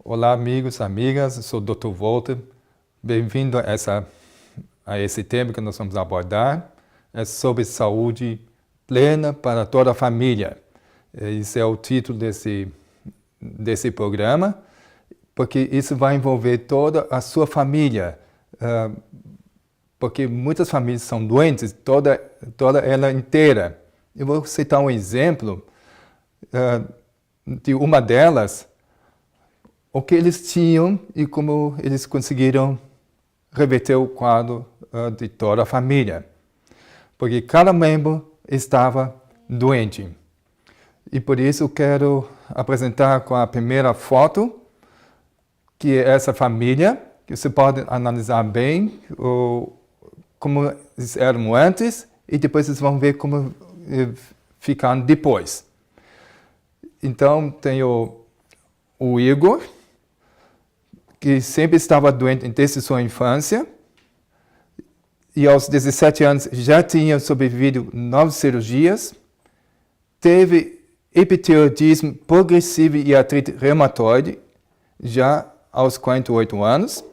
Olá, amigos, amigas, eu sou o Dr. Walter. Bem-vindo a esse tema que nós vamos abordar. É sobre saúde plena para toda a família. Esse é o título desse programa, porque isso vai envolver toda a sua família. Porque muitas famílias são doentes, toda ela inteira. Eu vou citar um exemplo de uma delas, o que eles tinham e como eles conseguiram reverter o quadro de toda a família. Porque cada membro estava doente. E por isso eu quero apresentar com a primeira foto, que é essa família, que você pode analisar bem como eles eram antes e depois vocês vão ver como ficaram depois. Então tem o Igor, que sempre estava doente desde sua infância, e aos 17 anos já tinha sobrevivido 9 cirurgias, teve hipertireoidismo progressivo e artrite reumatoide, já aos 48 anos,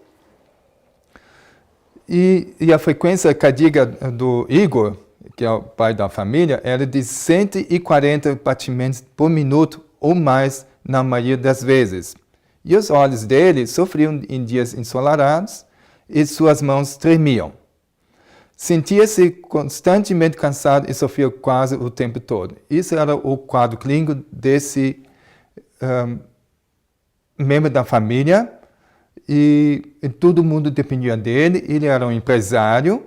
e a frequência cardíaca do Igor, que é o pai da família, era de 140 batimentos por minuto ou mais na maioria das vezes. E os olhos dele sofriam em dias ensolarados e suas mãos tremiam. Sentia-se constantemente cansado e sofria quase o tempo todo. Isso era o quadro clínico desse membro da família e todo mundo dependia dele. Ele era um empresário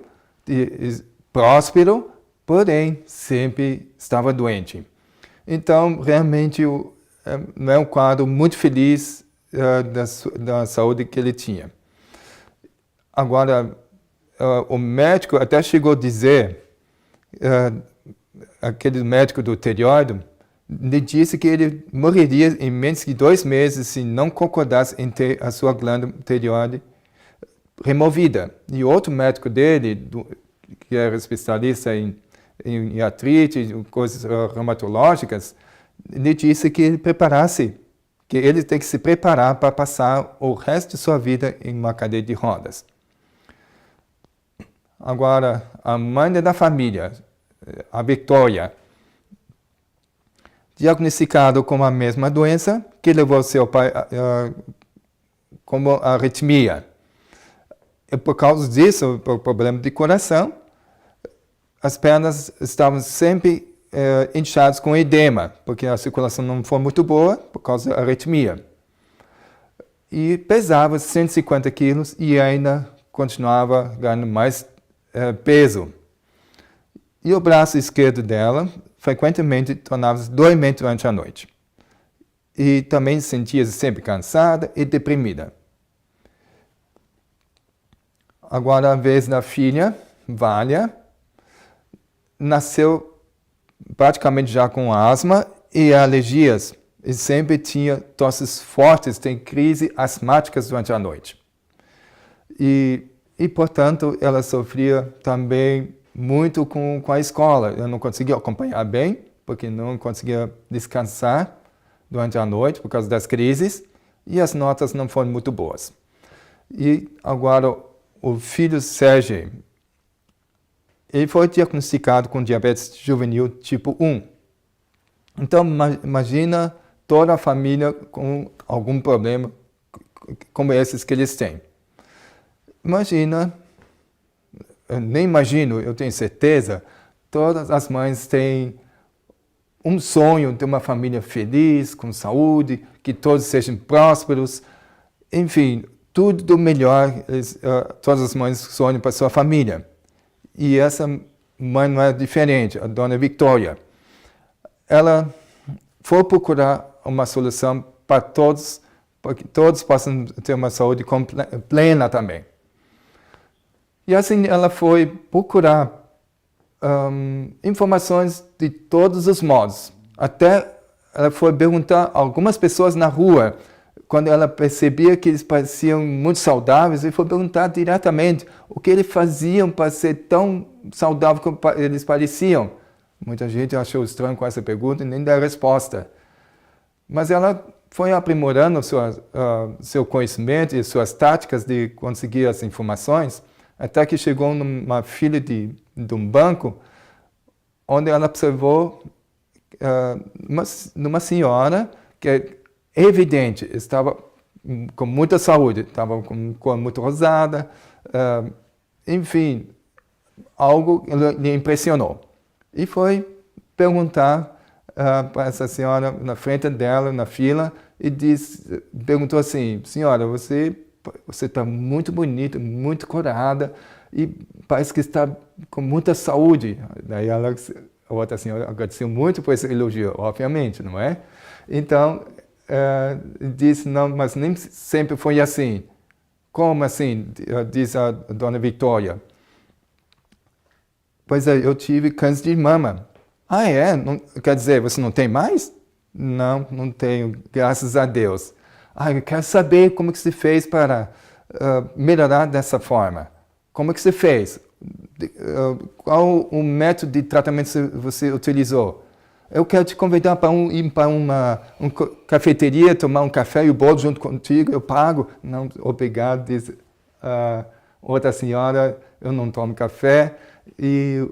próspero, porém sempre estava doente. Então, realmente, não é um quadro muito feliz da saúde que ele tinha. Agora, o médico até chegou a dizer, aquele médico do tireoide, lhe disse que ele morreria em menos de 2 meses se não concordasse em ter a sua glândula tireoide removida. E outro médico dele, que era especialista em artrite, coisas reumatológicas, lhe disse que ele preparasse, que ele tem que se preparar para passar o resto de sua vida em uma cadeira de rodas. Agora, a mãe da família, a Victoria, diagnosticada com a mesma doença, que levou seu pai como arritmia. E por causa disso, por problema de coração, as pernas estavam sempre inchadas com edema, porque a circulação não foi muito boa por causa da arritmia. E pesava 150 quilos e ainda continuava ganhando mais peso. E o braço esquerdo dela frequentemente tornava-se dormente durante a noite. E também sentia-se sempre cansada e deprimida. Agora a vez da filha, Vália, nasceu praticamente já com asma e alergias. E sempre tinha tosses fortes, tem crises asmáticas durante a noite. E portanto, ela sofria também muito com a escola. Eu não conseguia acompanhar bem, porque não conseguia descansar durante a noite por causa das crises, e as notas não foram muito boas. E agora, o filho Sérgio, ele foi diagnosticado com diabetes juvenil tipo 1. Então, imagina toda a família com algum problema como esses que eles têm. Imagina, eu nem imagino, eu tenho certeza, todas as mães têm um sonho de uma família feliz, com saúde, que todos sejam prósperos, enfim, tudo do melhor, todas as mães sonham para sua família. E essa mãe não é diferente, a dona Victoria. Ela foi procurar uma solução para todos possam ter uma saúde plena também. E assim ela foi procurar informações de todos os modos. Até ela foi perguntar a algumas pessoas na rua, quando ela percebia que eles pareciam muito saudáveis, e foi perguntar diretamente o que eles faziam para ser tão saudável como eles pareciam. Muita gente achou estranho com essa pergunta e nem deu resposta. Mas ela foi aprimorando seu conhecimento e suas táticas de conseguir as informações, até que chegou numa fila de um banco, onde ela observou numa senhora que é evidente, estava com muita saúde, estava com cor muito rosada, enfim, algo lhe impressionou. E foi perguntar para essa senhora na frente dela, na fila, e perguntou assim: senhora, você está muito bonita, muito corada, e parece que está com muita saúde. Daí a outra senhora agradeceu muito por esse elogio, obviamente, não é? Então, disse: não, mas nem sempre foi assim. Como assim? Diz a dona Vitória. Pois é, eu tive câncer de mama. Ah, é? Não, quer dizer, você não tem mais? Não, não tenho, graças a Deus. Ah, eu quero saber como que você fez para melhorar dessa forma. Como que você fez? Qual o método de tratamento você utilizou? Eu quero te convidar para ir para uma cafeteria, tomar um café e o bolo junto contigo, eu pago. Não, obrigado, diz outra senhora, eu não tomo café e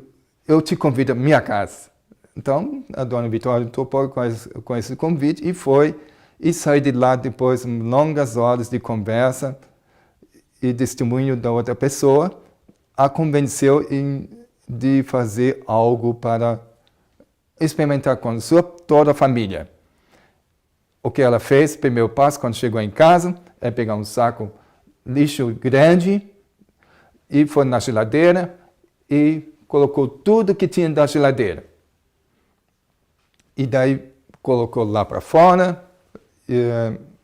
eu te convido à minha casa. Então, a dona Vitória topou com esse convite e foi, e saiu de lá depois de longas horas de conversa e testemunho da outra pessoa, a convenceu de fazer algo para experimentar com toda a família. O que ela fez, primeiro passo, quando chegou em casa, é pegar um saco lixo grande e foi na geladeira e colocou tudo que tinha da geladeira. E daí colocou lá para fora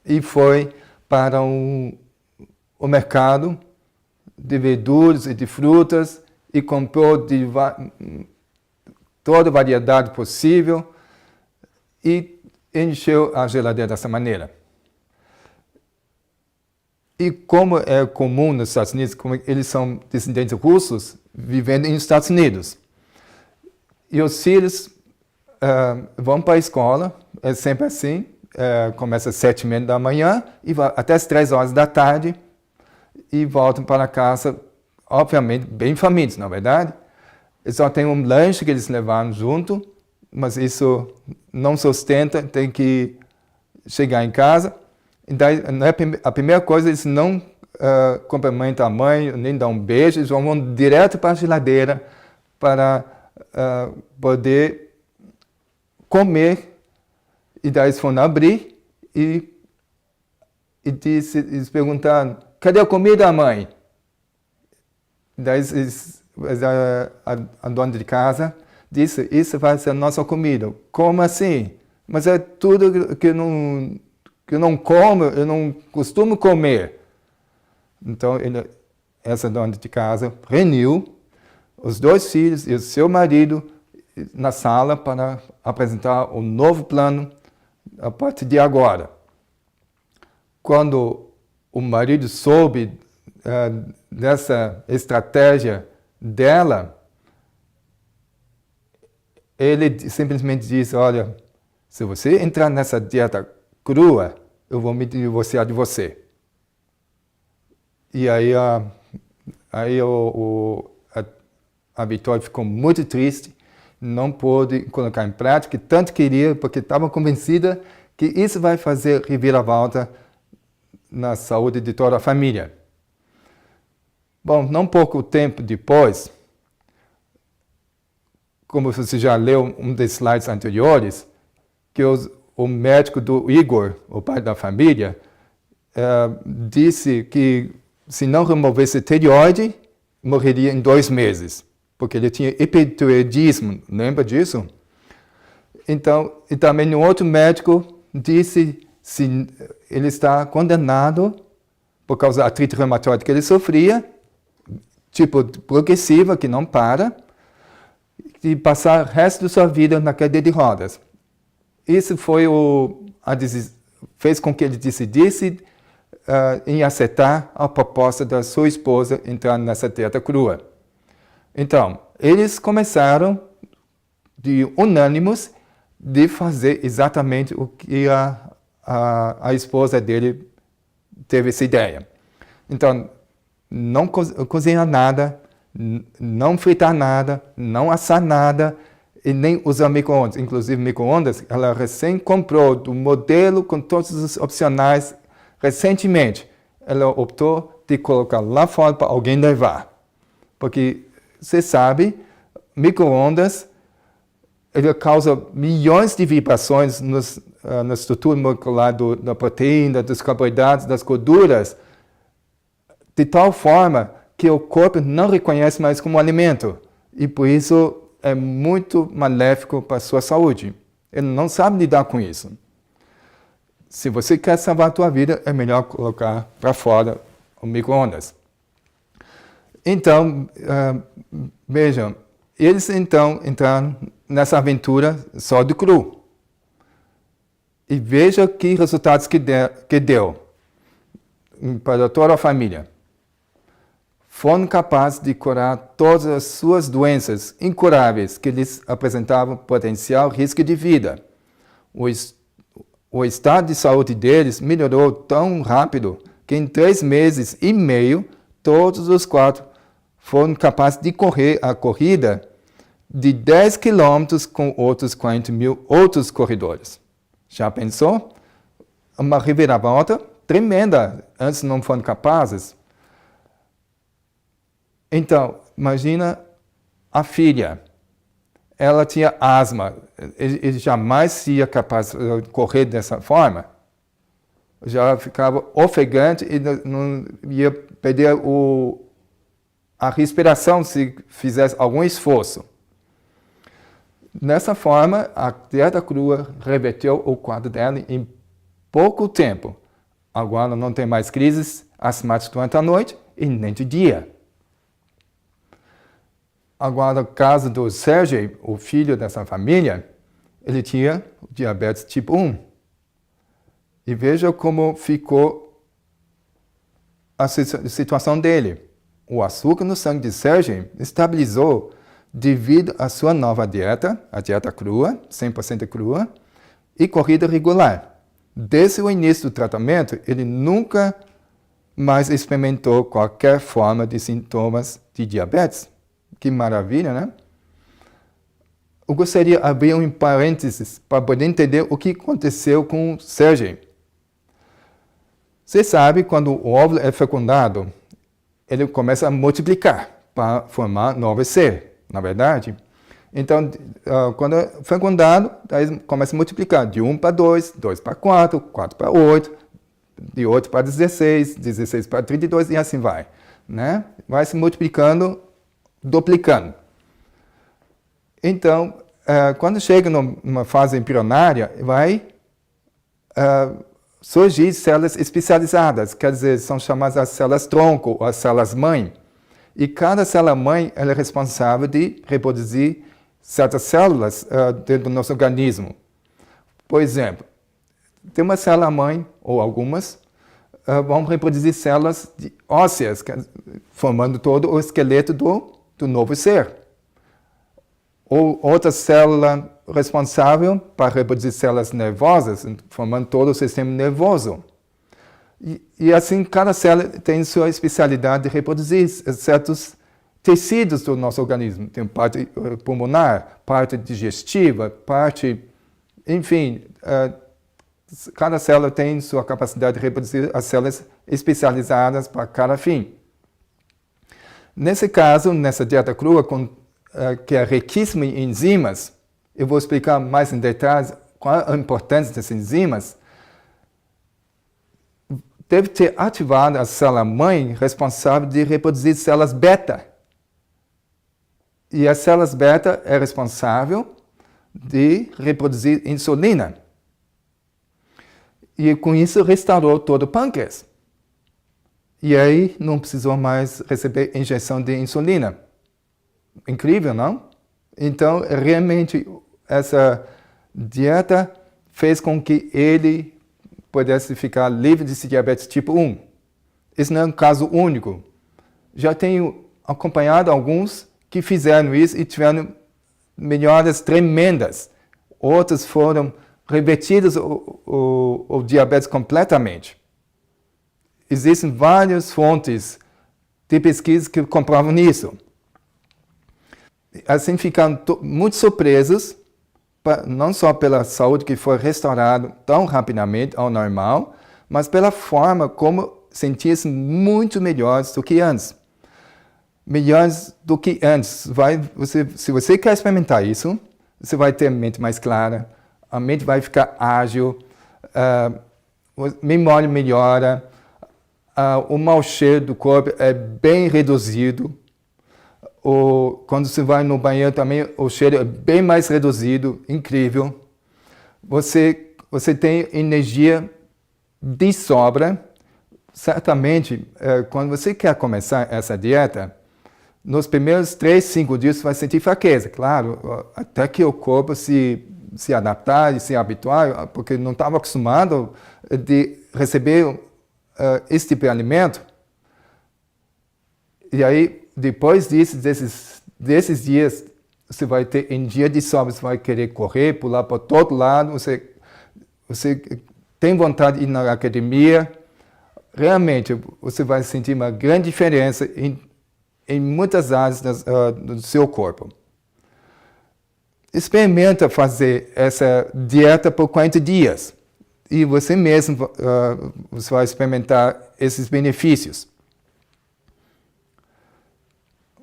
e foi para o mercado de verduras e de frutas e comprou toda a variedade possível e encheu a geladeira dessa maneira. E como é comum nos Estados Unidos, como eles são descendentes russos, vivendo nos Estados Unidos. E os filhos vão para a escola, é sempre assim, começa às 7h30 da manhã e vai até às 3 horas da tarde e voltam para casa, obviamente, bem famintos, não é verdade? Eles só têm um lanche que eles levaram junto, mas isso não sustenta, tem que chegar em casa. E daí, a primeira coisa, eles não cumprimentam a mãe, nem dão um beijo, eles vão direto para a geladeira para poder comer. E daí eles foram abrir e eles perguntaram: cadê a comida, mãe? Daí a dona de casa disse: isso vai ser a nossa comida. Como assim? Mas é tudo que eu não como, eu não costumo comer. Então, essa dona de casa reuniu os 2 filhos e o seu marido na sala para apresentar um novo plano a partir de agora. Quando o marido soube dessa estratégia dela, ele simplesmente disse: olha, se você entrar nessa dieta crua, eu vou me divorciar de você. E aí a Vitória ficou muito triste, não pôde colocar em prática, tanto queria, porque estava convencida que isso vai fazer reviravolta na saúde de toda a família. Bom, não pouco tempo depois, como você já leu um dos slides anteriores, que o médico do Igor, o pai da família, disse que se não removesse tireoide, morreria em 2 meses, porque ele tinha hipertireoidismo, lembra disso? Então, e também um outro médico disse se ele está condenado por causa da artrite reumatoide que ele sofria, tipo progressiva, que não para, e passar o resto da sua vida na cadeira de rodas. Isso foi fez com que ele decidisse em aceitar a proposta da sua esposa entrar nessa dieta crua. Então, eles começaram, de unânimos, de fazer exatamente o que a a esposa dele teve essa ideia. Então, não cozinhar nada, não fritar nada, não assar nada e nem usar micro-ondas. Inclusive, micro-ondas, ela recém comprou do modelo com todos os opcionais recentemente. Ela optou de colocar lá fora para alguém levar. Porque, você sabe, micro-ondas, ele causa milhões de vibrações na estrutura molecular da proteína, dos carboidratos, das gorduras, de tal forma que o corpo não reconhece mais como alimento. E por isso é muito maléfico para a sua saúde. Ele não sabe lidar com isso. Se você quer salvar a tua vida, é melhor colocar para fora o micro-ondas. Então, vejam, eles então entraram nessa aventura só de cru. E veja que resultados que deu para toda a família. Foram capazes de curar todas as suas doenças incuráveis que lhes apresentavam potencial risco de vida. O estado de saúde deles melhorou tão rápido que em 3 meses e meio, todos os 4 foram capazes de correr a corrida de 10 quilômetros com outros 40 mil outros corredores. Já pensou? Uma reviravolta tremenda. Antes não foram capazes. Então, imagina a filha. Ela tinha asma. Ele jamais seria capaz de correr dessa forma. Já ficava ofegante e não ia perder a respiração se fizesse algum esforço. Dessa forma, a dieta crua reverteu o quadro dela em pouco tempo. Agora não tem mais crises asmáticas durante a noite e nem de dia. Agora, no caso do Sergei, o filho dessa família, ele tinha diabetes tipo 1. E veja como ficou a situação dele. O açúcar no sangue de Sergei estabilizou devido à sua nova dieta, a dieta crua, 100% crua, e corrida regular. Desde o início do tratamento, ele nunca mais experimentou qualquer forma de sintomas de diabetes. Que maravilha, né? Eu gostaria de abrir um parênteses para poder entender o que aconteceu com o Sergei. Você sabe, quando o óvulo é fecundado, ele começa a multiplicar para formar novos seres, na verdade. Então, quando é fecundado, aí começa a multiplicar de 1 para 2, 2 para 4, 4 para 8, de 8 para 16, 16 para 32 e assim vai. Né? Vai se multiplicando, duplicando. Então, quando chega numa fase embrionária, vai surgir células especializadas, quer dizer, são chamadas as células-tronco, ou as células-mãe. E cada célula-mãe é responsável de reproduzir certas células dentro do nosso organismo. Por exemplo, tem uma célula-mãe, ou algumas, vão reproduzir células ósseas, formando todo o esqueleto do novo ser. Ou outra célula responsável para reproduzir células nervosas, formando todo o sistema nervoso. E assim, cada célula tem sua especialidade de reproduzir certos tecidos do nosso organismo. Tem parte pulmonar, parte digestiva, parte... Enfim, cada célula tem sua capacidade de reproduzir as células especializadas para cada fim. Nesse caso, nessa dieta crua, que é riquíssima em enzimas, eu vou explicar mais em detalhes qual a importância dessas enzimas, deve ter ativado a célula-mãe responsável de reproduzir células beta. E as células beta é responsável de reproduzir insulina. E com isso restaurou todo o pâncreas. E aí não precisou mais receber injeção de insulina. Incrível, não? Então, realmente, essa dieta fez com que ele pudesse ficar livre de diabetes tipo 1. Isso não é um caso único. Já tenho acompanhado alguns que fizeram isso e tiveram melhoras tremendas. Outros foram revertidas o diabetes completamente. Existem várias fontes de pesquisa que comprovam isso. Assim ficaram muito surpresos, não só pela saúde que foi restaurada tão rapidamente ao normal, mas pela forma como sentiam-se muito melhores do que antes. Melhores do que antes. Se você quer experimentar isso, você vai ter a mente mais clara, a mente vai ficar ágil, a memória melhora, o mau cheiro do corpo é bem reduzido. Quando você vai no banheiro também, o cheiro é bem mais reduzido, incrível. Você tem energia de sobra. Certamente, quando você quer começar essa dieta, nos primeiros 3, 5 dias você vai sentir fraqueza, claro, até que o corpo se adaptar e se habituar, porque não estava acostumado de receber esse tipo de alimento. E aí, depois desses dias, você vai ter energia de sobra, você vai querer correr, pular para todo lado, você tem vontade de ir na academia. Realmente, você vai sentir uma grande diferença em muitas áreas do seu corpo. Experimenta fazer essa dieta por 40 dias e você mesmo você vai experimentar esses benefícios.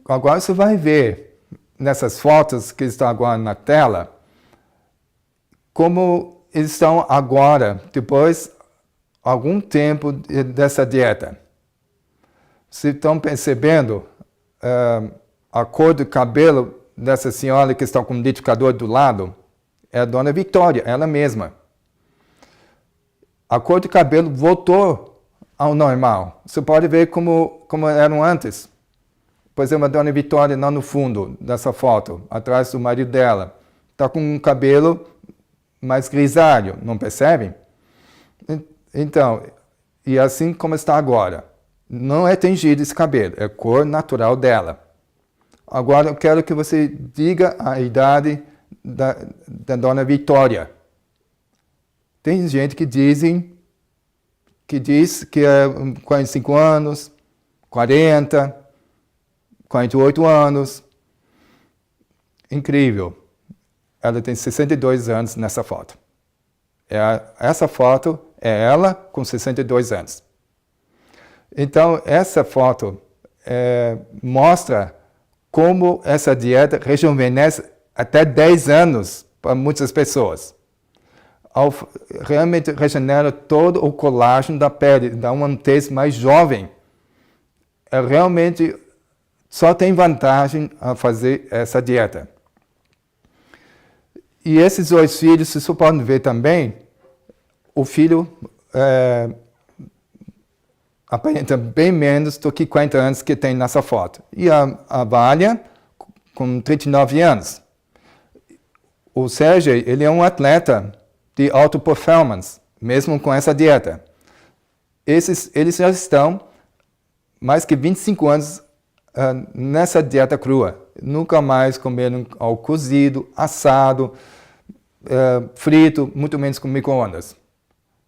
Agora você vai ver nessas fotos que estão agora na tela como eles estão agora, depois de algum tempo dessa dieta. Vocês estão percebendo a cor do cabelo dessa senhora que está com o liquidificador do lado? É a Dona Vitória, ela mesma. A cor do cabelo voltou ao normal. Você pode ver como eram antes. Por exemplo, a Dona Vitória lá no fundo dessa foto, atrás do marido dela. Está com um cabelo mais grisalho, não percebem? Então, e assim como está agora. Não é tingido esse cabelo, é a cor natural dela. Agora eu quero que você diga a idade da Dona Vitória. Tem gente que diz que é 45 anos, 40, 48 anos. Incrível. Ela tem 62 anos nessa foto. Essa foto é ela com 62 anos. Então, essa foto mostra como essa dieta rejuvenesce até 10 anos para muitas pessoas. Realmente regenera todo o colágeno da pele, dá uma tez mais jovem. Realmente só tem vantagem a fazer essa dieta. E esses dois filhos, vocês podem ver também, o filho aparenta bem menos do que 40 anos que tem nessa foto. E a Vália, com 39 anos. O Sérgio, ele é um atleta de alta performance, mesmo com essa dieta. Eles já estão mais que 25 anos nessa dieta crua. Nunca mais comeram ao cozido, assado, frito, muito menos com micro-ondas.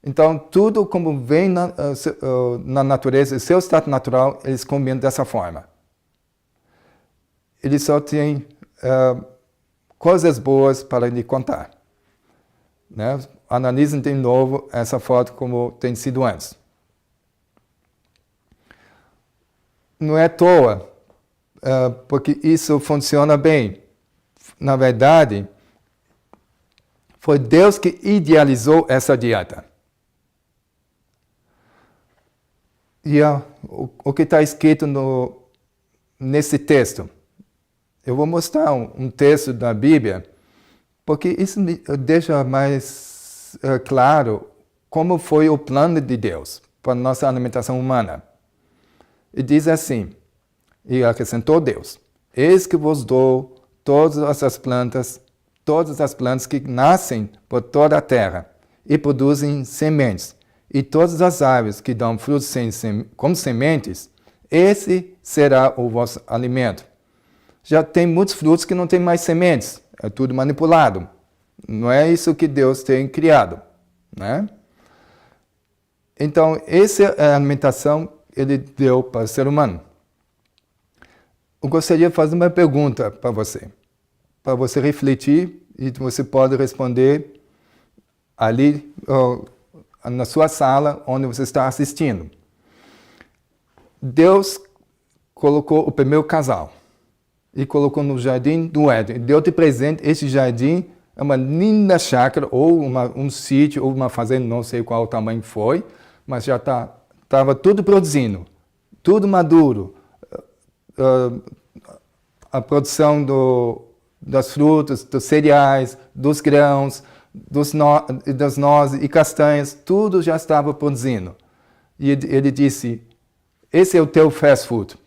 Então, tudo como vem na natureza, seu estado natural, eles comem dessa forma. Eles só têm coisas boas para lhe contar. Né? Analisem de novo essa foto como tem sido antes. Não é à toa, porque isso funciona bem. Na verdade, foi Deus que idealizou essa dieta. E o que está escrito nesse texto? Eu vou mostrar um texto da Bíblia, porque isso deixa mais claro como foi o plano de Deus para a nossa alimentação humana. E diz assim, e acrescentou Deus: eis que vos dou todas as plantas que nascem por toda a terra e produzem sementes, e todas as árvores que dão frutos como sementes, esse será o vosso alimento. Já tem muitos frutos que não têm mais sementes, é tudo manipulado. Não é isso que Deus tem criado, né? Então, essa é a alimentação que Ele deu para o ser humano. Eu gostaria de fazer uma pergunta para você refletir e você pode responder ali na sua sala onde você está assistindo. Deus colocou o primeiro casal e colocou no jardim do Éden. Deu de presente esse jardim, é uma linda chácara ou um sítio ou uma fazenda, não sei qual tamanho foi, mas já estava tudo produzindo, tudo maduro. A produção das frutas, dos cereais, dos grãos, das nozes e castanhas, tudo já estava produzindo. E ele disse, esse é o teu fast food,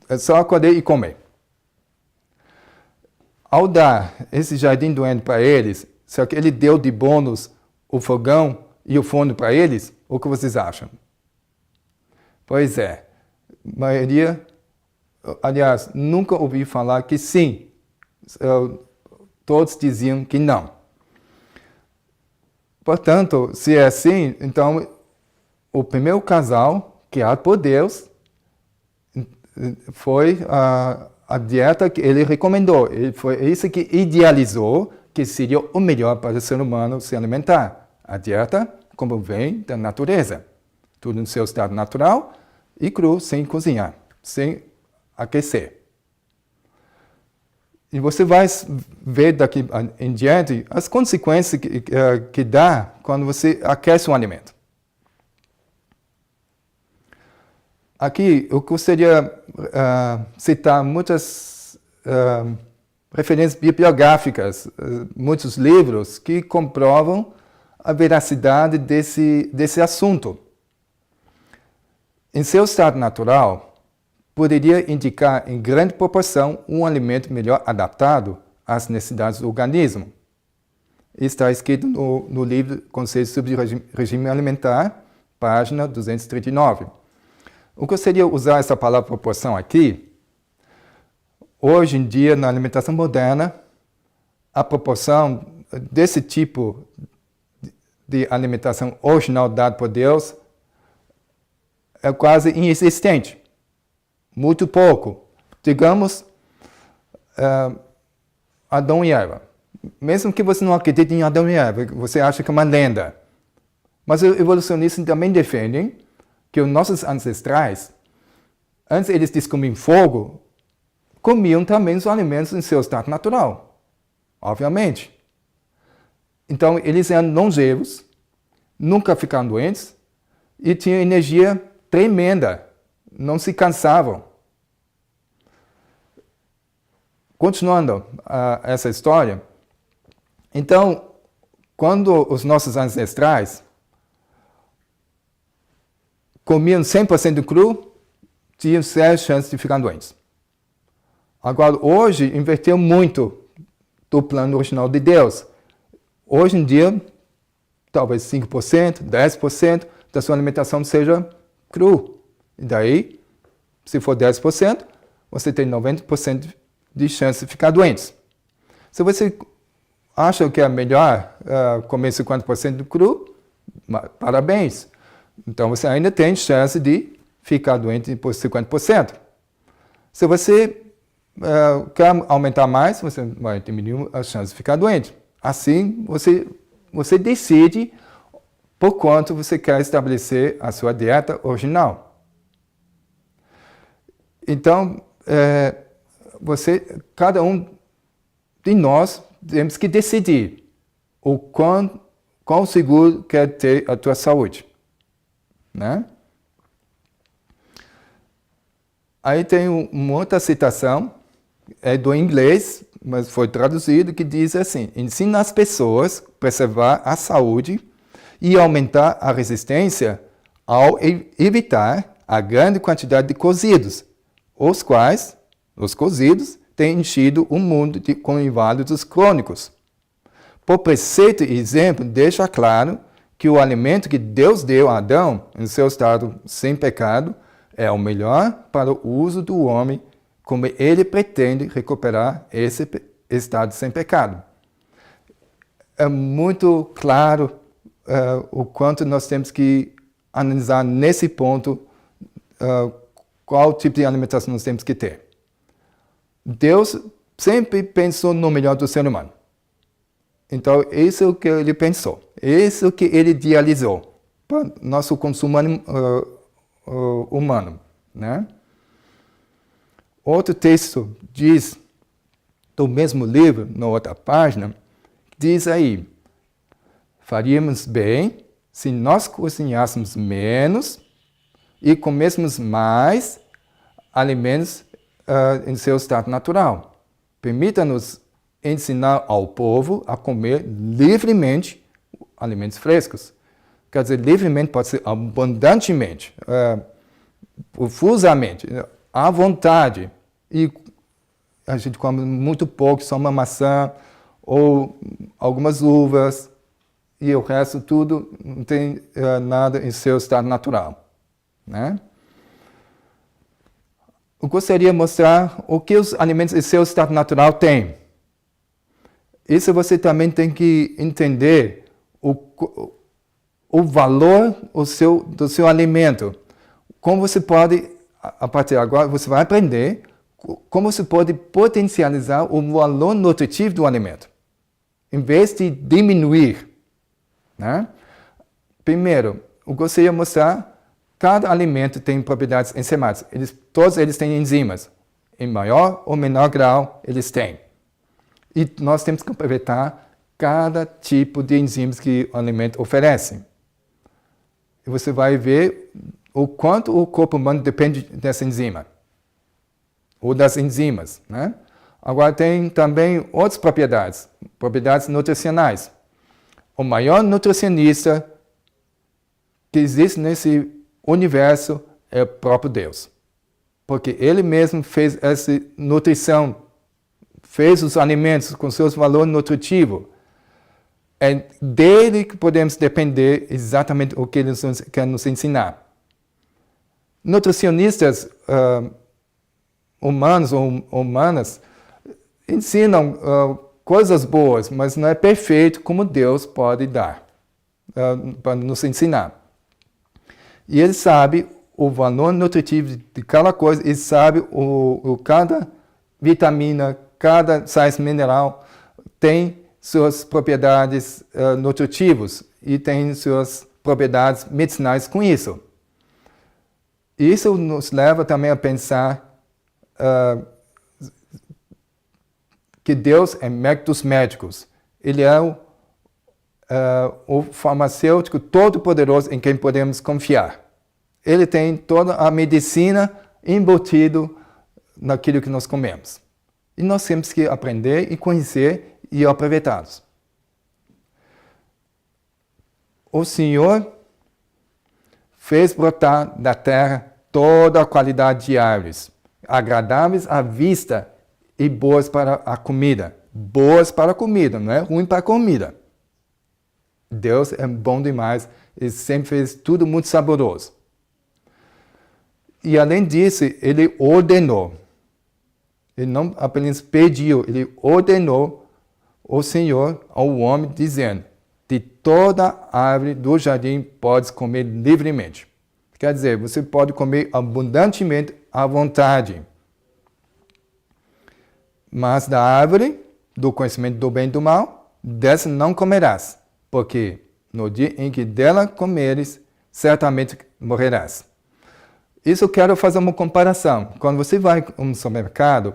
é só acordar e comer. Ao dar esse jardim do Éden para eles, só que ele deu de bônus o fogão e o forno para eles, o que vocês acham? Pois é, a maioria, aliás, nunca ouvi falar que sim. Todos diziam que não. Portanto, se é assim, então o primeiro casal criado por Deus foi a dieta que ele recomendou. Foi isso que idealizou que seria o melhor para o ser humano se alimentar. A dieta como vem da natureza. Tudo no seu estado natural e cru, sem cozinhar, sem aquecer. E você vai ver daqui em diante as consequências que dá quando você aquece um alimento. Aqui eu gostaria de citar muitas referências bibliográficas, muitos livros que comprovam a veracidade desse assunto. Em seu estado natural, poderia indicar em grande proporção um alimento melhor adaptado às necessidades do organismo. Está escrito no livro Conceitos sobre Regime Alimentar, página 239. Eu gostaria de usar essa palavra proporção aqui. Hoje em dia, na alimentação moderna, a proporção desse tipo de alimentação original dada por Deus é quase inexistente. Muito pouco. Digamos, Adão e Eva. Mesmo que você não acredite em Adão e Eva, você acha que é uma lenda. Mas os evolucionistas também defendem que os nossos ancestrais, antes eles descobriam fogo, comiam também os alimentos em seu estado natural. Obviamente. Então, eles eram longevos, nunca ficaram doentes e tinham energia tremenda. Não se cansavam. Continuando essa história, então, quando os nossos ancestrais comiam 100% cru, tinham sérias chances de ficar doentes. Agora, hoje, inverteu muito do plano original de Deus. Hoje em dia, talvez 5%, 10% da sua alimentação seja cru. E daí, se for 10%, você tem 90% de chance de ficar doente. Se você acha que é melhor comer 50% de cru, parabéns. Então você ainda tem chance de ficar doente por 50%. Se você quer aumentar mais, você vai diminuir a chance de ficar doente. Assim, você decide por quanto você quer estabelecer a sua dieta original. Então, cada um de nós temos que decidir o quão seguro quer ter a tua saúde. Né? Aí tem uma outra citação, é do inglês, mas foi traduzido, que diz assim: ensina as pessoas a preservar a saúde e aumentar a resistência ao evitar a grande quantidade de cozidos, os quais, os cozidos, têm enchido o mundo com inválidos crônicos. Por preceito e exemplo, deixa claro que o alimento que Deus deu a Adão, em seu estado sem pecado, é o melhor para o uso do homem, como ele pretende recuperar esse estado sem pecado. é muito claro o quanto nós temos que analisar nesse ponto qual tipo de alimentação nós temos que ter. Deus sempre pensou no melhor do ser humano. Então, isso é o que ele pensou. Isso é o que ele idealizou para nosso consumo humano, né? Outro texto diz, do mesmo livro, na outra página, diz aí, faríamos bem se nós cozinhássemos menos e comêssemos mais alimentos em seu estado natural. Permita-nos ensinar ao povo a comer livremente alimentos frescos. Quer dizer, livremente pode ser abundantemente, profusamente, à vontade. E a gente come muito pouco, só uma maçã ou algumas uvas, e o resto tudo não tem nada em seu estado natural, né? Eu gostaria de mostrar o que os alimentos em seu estado natural têm. Isso você também tem que entender o valor do seu alimento. Como você pode, a partir de agora, você vai aprender como você pode potencializar o valor nutritivo do alimento, em vez de diminuir, né? Primeiro, eu gostaria de mostrar cada alimento tem propriedades enzimáticas. Todos eles têm enzimas. Em maior ou menor grau, eles têm. E nós temos que aproveitar cada tipo de enzimas que o alimento oferece. E você vai ver o quanto o corpo humano depende dessa enzima. Ou das enzimas, né? Agora tem também outras propriedades nutricionais. O maior nutricionista que existe nesse universo é o próprio Deus. Porque Ele mesmo fez essa nutrição, fez os alimentos com seus valores nutritivos. É dele que podemos depender exatamente o que Ele quer nos ensinar. Nutricionistas humanos ou humanas ensinam coisas boas, mas não é perfeito como Deus pode dar para nos ensinar. E Ele sabe o valor nutritivo de cada coisa, Ele sabe cada vitamina, cada sais mineral tem suas propriedades nutritivas e tem suas propriedades medicinais com isso. Isso nos leva também a pensar que Deus é médico dos médicos. Ele é o farmacêutico todo-poderoso em quem podemos confiar. Ele tem toda a medicina embutido naquilo que nós comemos. E nós temos que aprender e conhecer e aproveitá-los. O Senhor fez brotar da terra toda a qualidade de árvores, agradáveis à vista e boas para a comida. Boas para a comida, não é ruim para a comida. Deus é bom demais, Ele sempre fez tudo muito saboroso. E além disso, Ele ordenou. Ele não apenas pediu, Ele ordenou o Senhor ao homem, dizendo: de toda árvore do jardim podes comer livremente. Quer dizer, você pode comer abundantemente à vontade. Mas da árvore do conhecimento do bem e do mal, dessa não comerás, porque no dia em que dela comeres, certamente morrerás. Isso eu quero fazer uma comparação. Quando você vai no supermercado,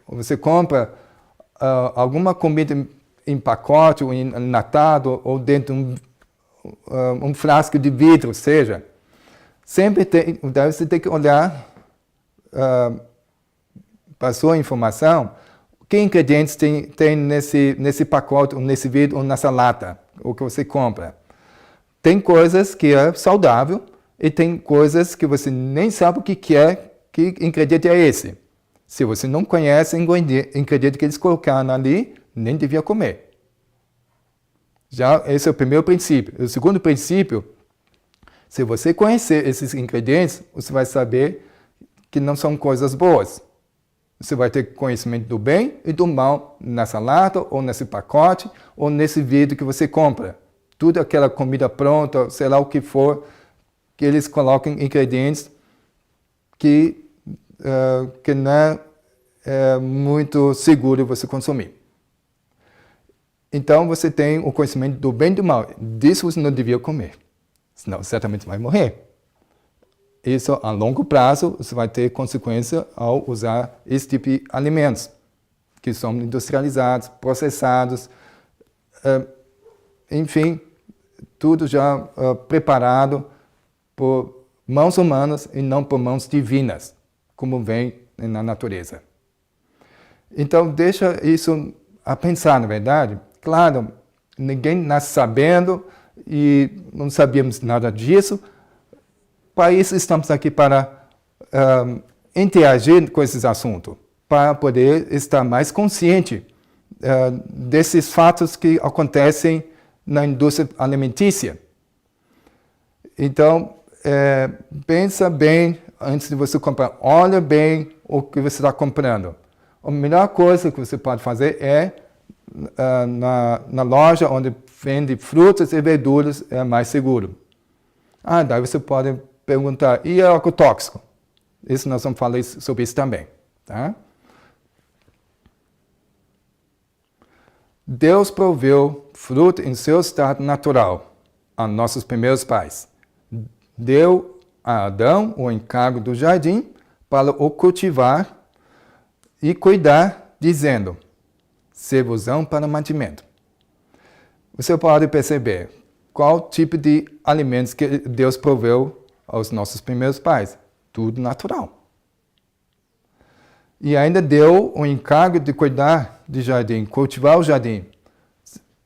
você compra alguma comida em pacote, ou enlatado, ou dentro de um frasco de vidro, seja, sempre você tem que olhar para a sua informação, que ingredientes tem nesse pacote, ou nesse vidro, ou nessa lata, o que você compra. Tem coisas que é saudável, e tem coisas que você nem sabe o que é, que ingrediente é esse. Se você não conhece o ingrediente que eles colocaram ali, nem devia comer. Já esse é o primeiro princípio. O segundo princípio, se você conhecer esses ingredientes, você vai saber que não são coisas boas. Você vai ter conhecimento do bem e do mal nessa lata, ou nesse pacote, ou nesse vidro que você compra. Tudo aquela comida pronta, sei lá o que for, que eles colocam ingredientes que não é muito seguro você consumir. Então você tem o conhecimento do bem e do mal. Disso você não devia comer, senão certamente vai morrer. Isso, a longo prazo, você vai ter consequência ao usar esse tipo de alimentos, que são industrializados, processados, enfim, tudo já preparado por mãos humanas e não por mãos divinas, como vem na natureza. Então, deixa isso a pensar, na verdade. Claro, ninguém nasce sabendo e não sabíamos nada disso. Para isso, estamos aqui para interagir com esses assuntos, para poder estar mais consciente desses fatos que acontecem na indústria alimentícia. Então, pensa bem antes de você comprar. Olha bem o que você está comprando. A melhor coisa que você pode fazer é na loja onde vende frutas e verduras, é mais seguro. Daí você pode perguntar, e algo tóxico? Isso nós vamos falar sobre isso também. Tá? Deus proveu fruto em seu estado natural a nossos primeiros pais. Deu a Adão o encargo do jardim para o cultivar e cuidar, dizendo, servosão para mantimento. Você pode perceber qual tipo de alimentos que Deus proveu aos nossos primeiros pais. Tudo natural. E ainda deu o encargo de cuidar do jardim, cultivar o jardim.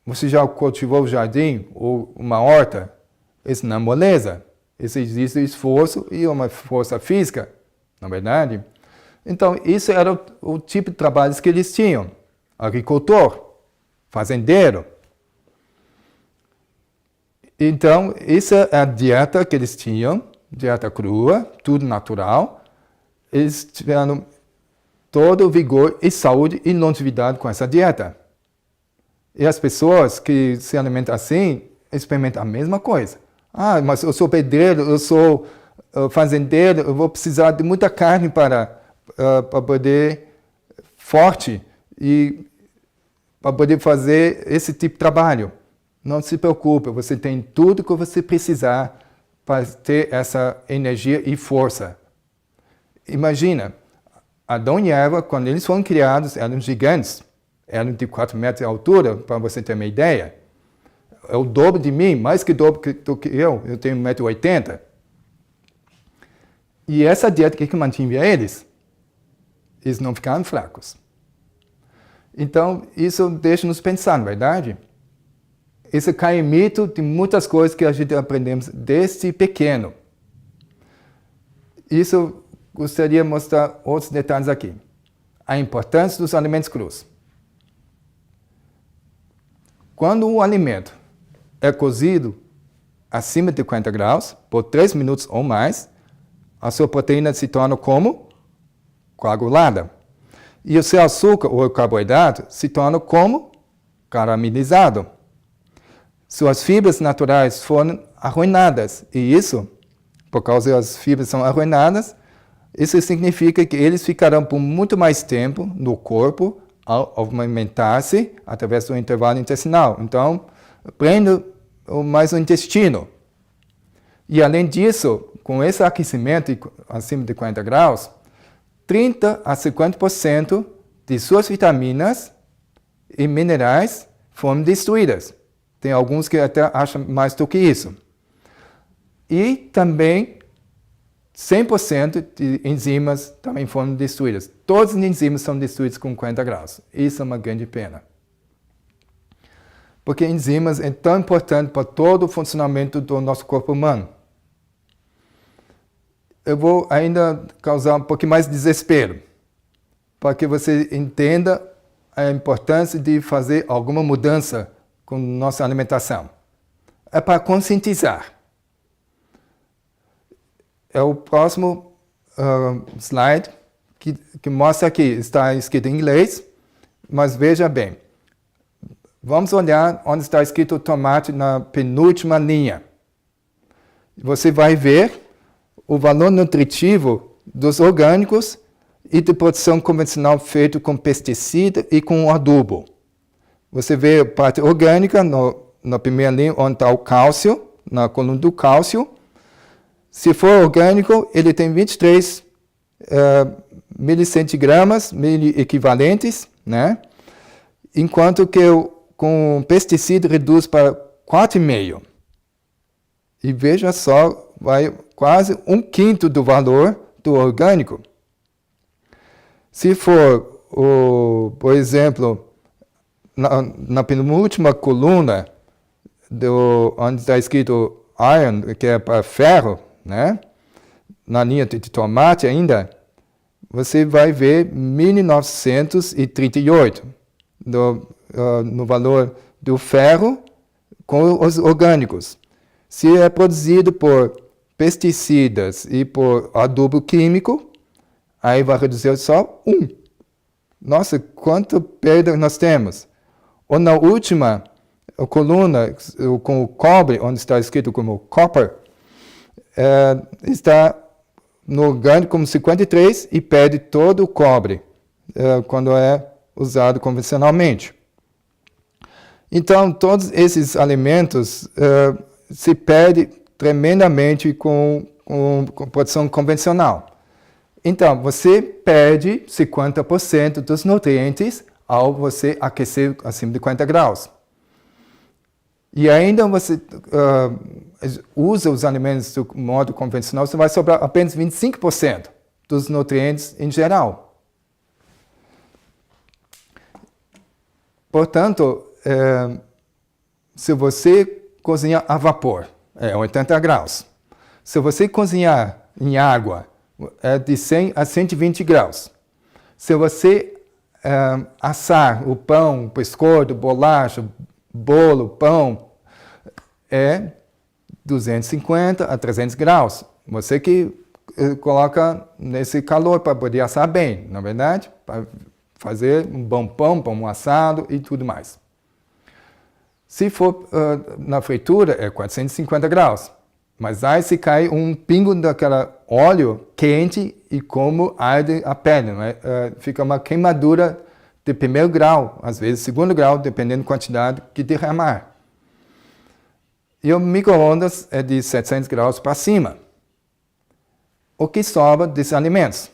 Você já cultivou o jardim ou uma horta? Isso não é moleza. Isso existe esforço e uma força física, na verdade. Então, isso era o tipo de trabalhos que eles tinham. Agricultor, fazendeiro. Então, essa é a dieta que eles tinham, dieta crua, tudo natural. Eles tiveram todo o vigor e saúde e longevidade com essa dieta. E as pessoas que se alimentam assim, experimentam a mesma coisa. Mas eu sou pedreiro, eu sou fazendeiro, eu vou precisar de muita carne para poder forte e para poder fazer esse tipo de trabalho. Não se preocupe, você tem tudo que você precisar para ter essa energia e força. Imagina, Adão e Eva, quando eles foram criados, eram gigantes. Eram de 4 metros de altura, para você ter uma ideia. É o dobro de mim, mais que o dobro do que eu tenho 1,80 m. E essa dieta que mantinha eles não ficaram fracos. Então, isso deixa-nos pensar, não é verdade? Isso cai em mito de muitas coisas que a gente aprendemos desde pequeno. Isso gostaria de mostrar outros detalhes aqui. A importância dos alimentos crus. Quando o alimento é cozido acima de 50 graus, por 3 minutos ou mais, a sua proteína se torna como? Coagulada. E o seu açúcar ou carboidrato se torna como? Caramelizado. Suas fibras naturais foram arruinadas. E isso, por causa das fibras são arruinadas, isso significa que eles ficarão por muito mais tempo no corpo ao alimentar-se através do intervalo intestinal. Então, prende mais o intestino. E além disso, com esse aquecimento acima de 40 graus, 30 a 50% de suas vitaminas e minerais foram destruídas. Tem alguns que até acham mais do que isso. E também 100% de enzimas também foram destruídas. Todas as enzimas são destruídas com 40 graus. Isso é uma grande pena. Porque enzimas é tão importante para todo o funcionamento do nosso corpo humano. Eu vou ainda causar um pouquinho mais de desespero, para que você entenda a importância de fazer alguma mudança com nossa alimentação. É para conscientizar. É o próximo slide que mostra aqui, está escrito em inglês, mas veja bem. Vamos olhar onde está escrito tomate na penúltima linha. Você vai ver o valor nutritivo dos orgânicos e de produção convencional feito com pesticida e com adubo. Você vê a parte orgânica na primeira linha, onde está o cálcio, na coluna do cálcio. Se for orgânico, ele tem 23 milicentigramas, miliequivalentes, né? Enquanto que com pesticida reduz para 4,5. E veja só, vai quase 1/5 do valor do orgânico. Se for, por exemplo, na penúltima coluna, onde está escrito iron, que é para ferro, né? Na linha de tomate ainda, você vai ver 1.938 no valor do ferro com os orgânicos. Se é produzido por pesticidas e por adubo químico, aí vai reduzir só 1. Nossa, quanta perda nós temos. Ou na última coluna, com o cobre, onde está escrito como copper, está no orgânico como 53 e perde todo o cobre quando é usado convencionalmente. Então, todos esses alimentos se perdem tremendamente com produção convencional. Então, você perde 50% dos nutrientes ao você aquecer acima de 40 graus. E ainda você usa os alimentos do modo convencional, você vai sobrar apenas 25% dos nutrientes em geral. Portanto, se você cozinhar a vapor, é 80 graus. Se você cozinhar em água, é de 100 a 120 graus. Se você assar o pão, o biscoito, bolacha, bolo, pão, é 250 a 300 graus. Você que coloca nesse calor para poder assar bem, na verdade, para fazer um bom pão, pão assado e tudo mais. Se for na fritura, é 450 graus. Mas aí se cai um pingo daquele óleo quente e como arde a pele, não é? Fica uma queimadura de primeiro grau, às vezes segundo grau, dependendo da quantidade que derramar. E o micro-ondas é de 700 graus para cima. O que sobra desses alimentos?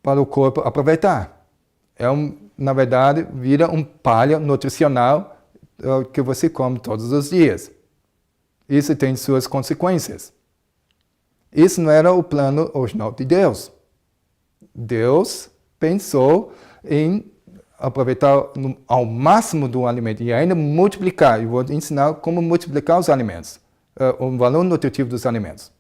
Para o corpo aproveitar. Na verdade, vira um palha nutricional que você come todos os dias. Isso tem suas consequências. Isso não era o plano original de Deus. Deus pensou em aproveitar ao máximo do alimento e ainda multiplicar. Eu vou ensinar como multiplicar os alimentos, o valor nutritivo dos alimentos.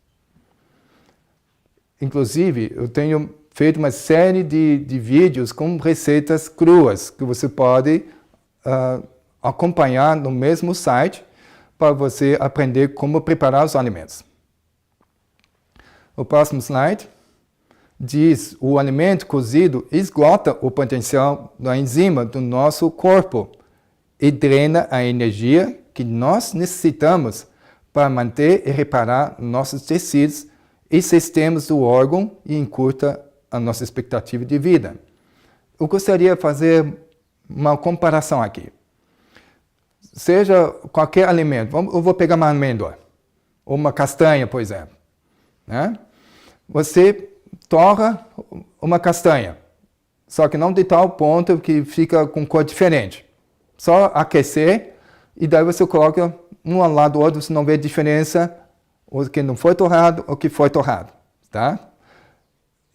Inclusive, eu tenho feito uma série de vídeos com receitas cruas que você pode acompanhar no mesmo site para você aprender como preparar os alimentos. O próximo slide diz: o alimento cozido esgota o potencial da enzima do nosso corpo e drena a energia que nós necessitamos para manter e reparar nossos tecidos e sistemas do órgão e encurta a nossa expectativa de vida. Eu gostaria de fazer uma comparação aqui. Seja qualquer alimento, eu vou pegar uma amêndoa, ou uma castanha, por exemplo. Né? Você torra uma castanha, só que não de tal ponto que fica com cor diferente. Só aquecer e daí você coloca um ao lado do outro, você não vê diferença, o que não foi torrado ou o que foi torrado. Tá?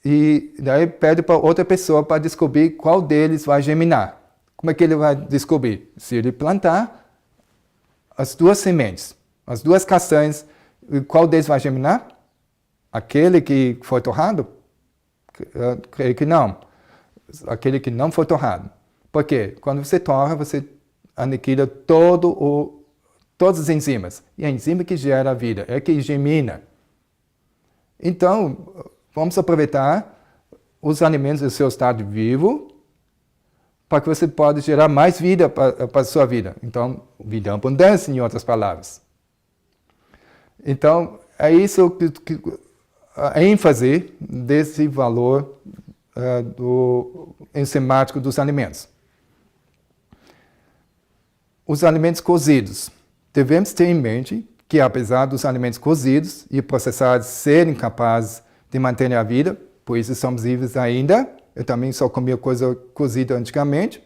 E daí pede para outra pessoa para descobrir qual deles vai germinar. Como é que ele vai descobrir? Se ele plantar as duas sementes, as duas castanhas, qual deles vai germinar? Aquele que foi torrado? Creio que não. Aquele que não foi torrado. Por quê? Quando você torra, você aniquila todas as enzimas. E a enzima que gera a vida, é que germina. Então, vamos aproveitar os alimentos do seu estado vivo para que você possa gerar mais vida para a sua vida. Então, vida abundância, em outras palavras. Então, é isso que a ênfase desse valor do enzimático dos alimentos. Os alimentos cozidos. Devemos ter em mente que, apesar dos alimentos cozidos e processados serem capazes de manter a vida, por isso estamos vivos ainda. Eu também só comia coisa cozida antigamente,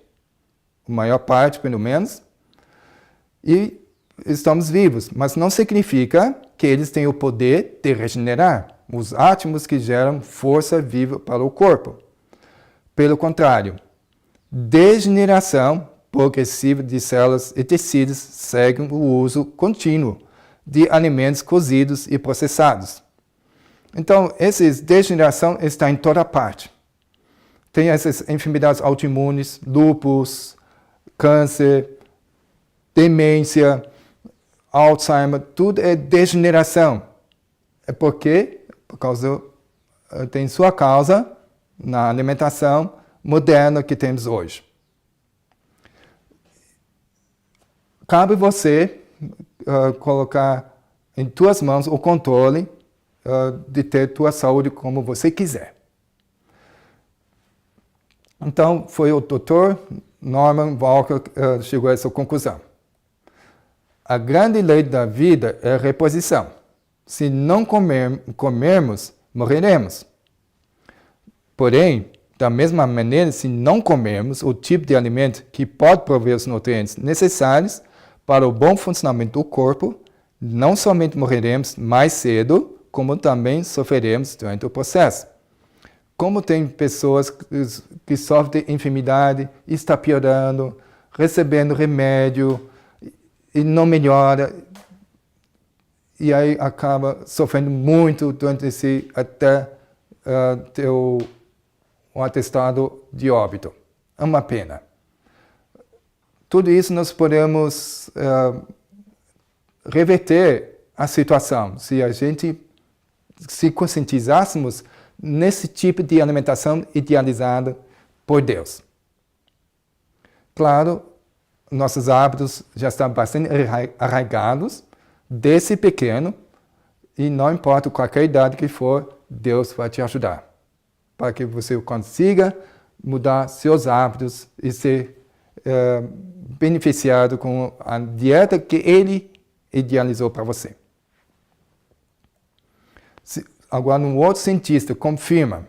a maior parte, pelo menos. E estamos vivos, mas não significa que eles têm o poder de regenerar os átomos que geram força viva para o corpo. Pelo contrário, degeneração progressiva de células e tecidos segue o uso contínuo de alimentos cozidos e processados. Então, essa degeneração está em toda parte. Tem essas enfermidades autoimunes, lúpus, câncer, demência, Alzheimer, tudo é degeneração. É por causa, tem sua causa na alimentação moderna que temos hoje. Cabe você colocar em tuas mãos o controle de ter tua saúde como você quiser. Então, foi o Dr. Norman Walker que chegou a essa conclusão. A grande lei da vida é a reposição. Se não comermos, morreremos. Porém, da mesma maneira, se não comermos o tipo de alimento que pode prover os nutrientes necessários para o bom funcionamento do corpo, não somente morreremos mais cedo, como também sofreremos durante o processo. Como tem pessoas que sofrem de enfermidade, está piorando, recebendo remédio e não melhora, e aí acaba sofrendo muito durante esse até ter um atestado de óbito. É uma pena. Tudo isso nós podemos reverter a situação se a gente se conscientizássemos nesse tipo de alimentação idealizada por Deus. Claro, nossos hábitos já estão bastante arraigados desde pequeno e não importa qualquer idade que for, Deus vai te ajudar para que você consiga mudar seus hábitos e ser beneficiado com a dieta que Ele idealizou para você. Agora, um outro cientista confirma,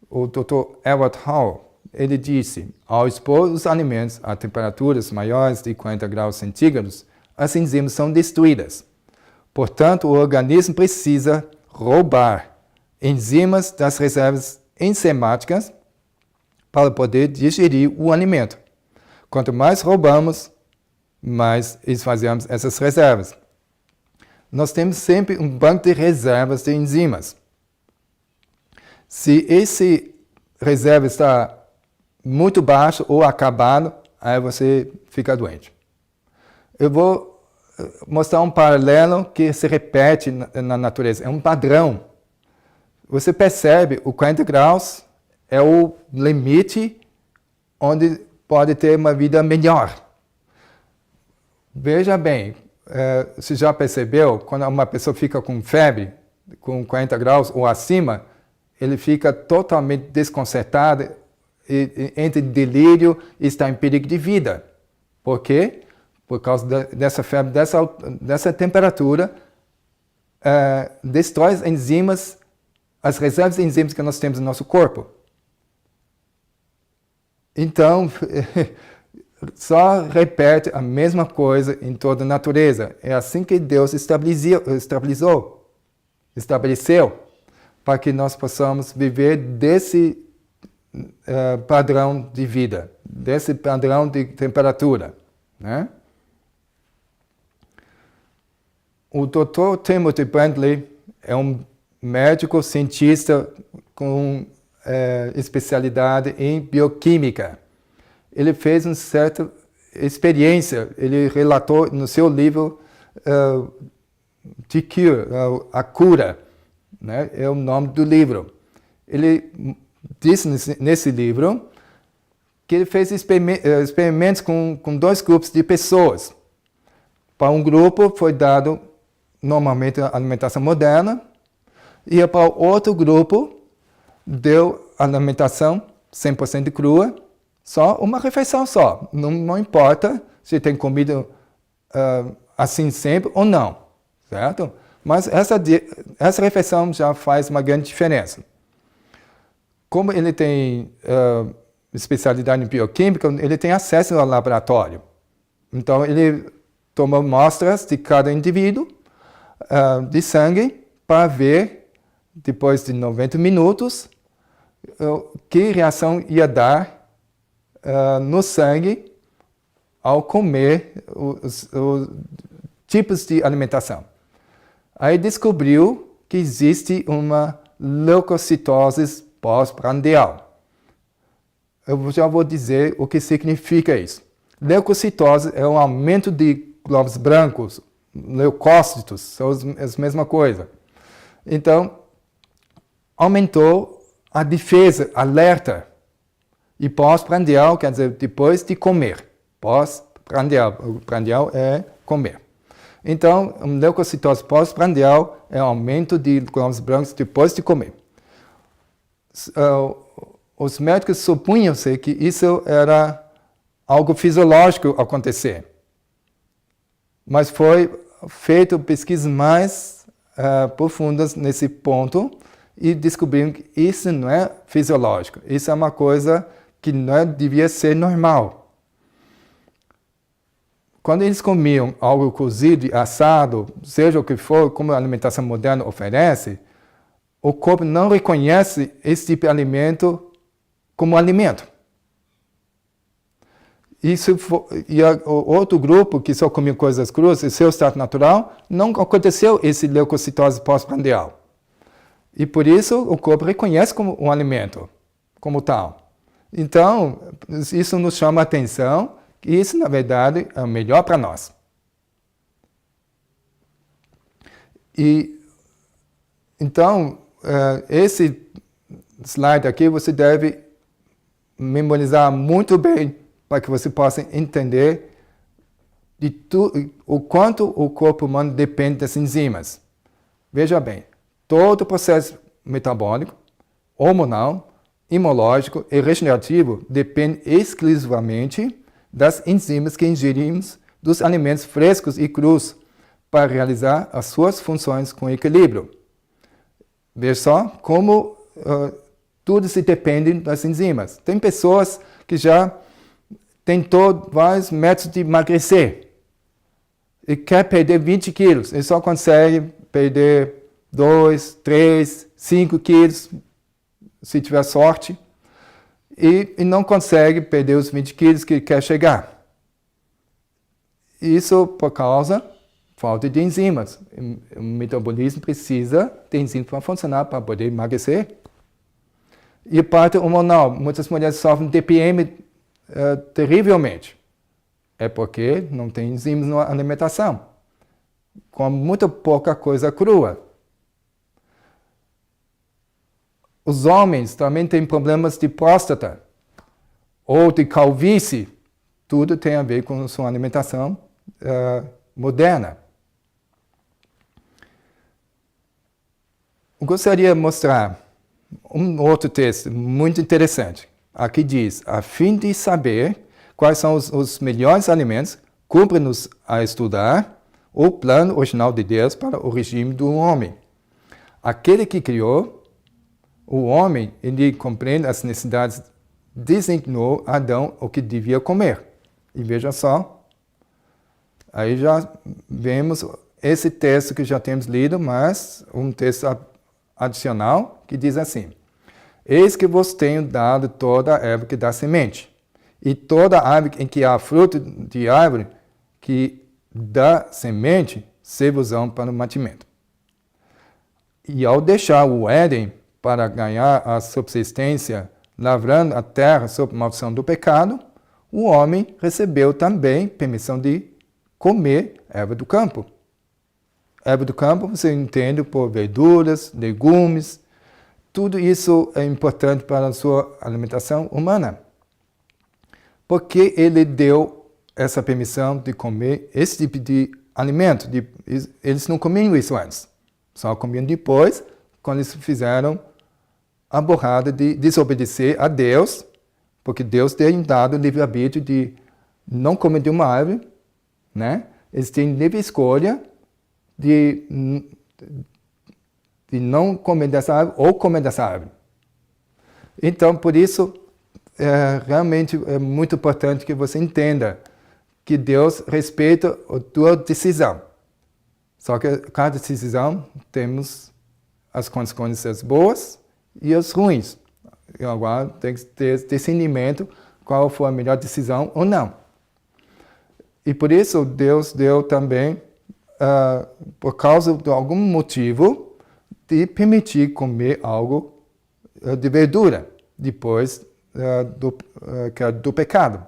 o Dr. Edward Hall, ele disse, ao expor os alimentos a temperaturas maiores de 40 graus centígrados, as enzimas são destruídas. Portanto, o organismo precisa roubar enzimas das reservas enzimáticas para poder digerir o alimento. Quanto mais roubamos, mais esvaziamos essas reservas. Nós temos sempre um banco de reservas de enzimas. Se esse reserva está muito baixo ou acabado, aí você fica doente. Eu vou mostrar um paralelo que se repete na natureza. É um padrão. Você percebe, o 40 graus é o limite onde pode ter uma vida melhor. Veja bem, você já percebeu, quando uma pessoa fica com febre, com 40 graus ou acima, ele fica totalmente desconcertado, entra em delírio e está em perigo de vida. Por quê? Por causa dessa febre, dessa temperatura, destrói as enzimas, as reservas de enzimas que nós temos no nosso corpo. Então, só repete a mesma coisa em toda a natureza. É assim que Deus estabeleceu, para que nós possamos viver desse padrão de vida, desse padrão de temperatura, né? O Dr. Timothy Bentley é um médico cientista com especialidade em bioquímica. Ele fez uma certa experiência, ele relatou no seu livro The Cure, a cura, né? É o nome do livro. ele disse nesse livro que ele fez experimentos com 2 grupos de pessoas. Para um grupo foi dado normalmente a alimentação moderna, e para o outro grupo deu alimentação 100% crua, só uma refeição só. Não importa se tem comida assim sempre ou não, certo? Mas essa refeição já faz uma grande diferença. Como ele tem especialidade em bioquímica, ele tem acesso ao laboratório. Então, ele tomou amostras de cada indivíduo de sangue para ver, depois de 90 minutos, que reação ia dar no sangue ao comer os tipos de alimentação. Aí descobriu que existe uma leucocitose pós-prandial. Eu já vou dizer o que significa isso. Leucocitose é um aumento de glóbulos brancos, leucócitos, são a mesma coisa. Então, aumentou a defesa, alerta. E pós-prandial quer dizer depois de comer. Pós-prandial, prandial é comer. Então, leucocitose pós-prandial é aumento de glóbulos brancos depois de comer. Os médicos supunham-se que isso era algo fisiológico acontecer. Mas foi feito pesquisas mais profundas nesse ponto e descobriram que isso não é fisiológico. Isso é uma coisa que não devia ser normal. Quando eles comiam algo cozido e assado, seja o que for, como a alimentação moderna oferece, o corpo não reconhece esse tipo de alimento como alimento. E o outro grupo que só comia coisas cruas, em seu estado natural, não aconteceu esse leucocitose pós-prandial. E por isso o corpo reconhece como um alimento, como tal. Então, isso nos chama a atenção, que isso, na verdade, é o melhor para nós. E, então, esse slide aqui você deve memorizar muito bem para que você possa entender o quanto o corpo humano depende das enzimas. Veja bem, todo o processo metabólico, hormonal, imunológico e regenerativo depende exclusivamente das enzimas que ingerimos dos alimentos frescos e crus para realizar as suas funções com equilíbrio. Veja só como tudo se depende das enzimas. Tem pessoas que já tentou vários métodos de emagrecer e quer perder 20 quilos. Ele só consegue perder 2, 3, 5 quilos, se tiver sorte, e não consegue perder os 20 quilos que quer chegar. Isso por causa da falta de enzimas. O metabolismo precisa de enzimas para funcionar, para poder emagrecer. E a parte hormonal, muitas mulheres sofrem de TPM terrivelmente. É porque não tem enzimas na alimentação. Com muito pouca coisa crua. Os homens também têm problemas de próstata ou de calvície. Tudo tem a ver com sua alimentação moderna. Eu gostaria de mostrar um outro texto muito interessante. Aqui diz, a fim de saber quais são os melhores alimentos, cumpre-nos a estudar o plano original de Deus para o regime do homem. Aquele que criou o homem, ele compreende as necessidades, designou a Adão o que devia comer. E veja só, aí já vemos esse texto que já temos lido, mas um texto adicional que diz assim, eis que vos tenho dado toda a árvore que dá semente, e toda árvore em que há fruto de árvore que dá semente, servos-ão para o mantimento. E ao deixar o Éden para ganhar a subsistência, lavrando a terra sob a maldição do pecado, o homem recebeu também permissão de comer erva do campo. Erva do campo você entende por verduras, legumes, tudo isso é importante para a sua alimentação humana. Porque ele deu essa permissão de comer esse tipo de alimento? Eles não comiam isso antes. Só comiam depois, quando eles fizeram a burrada de desobedecer a Deus, porque Deus tem dado o livre-arbítrio de não comer de uma árvore, né? Eles têm livre escolha de não comer dessa árvore ou comer dessa árvore. Então, por isso, realmente é muito importante que você entenda que Deus respeita a tua decisão. Só que cada decisão temos as consequências boas e as ruins. E agora tem que ter discernimento qual foi a melhor decisão ou não. E por isso Deus deu também, por causa de algum motivo, de permitir comer algo de verdura depois do pecado.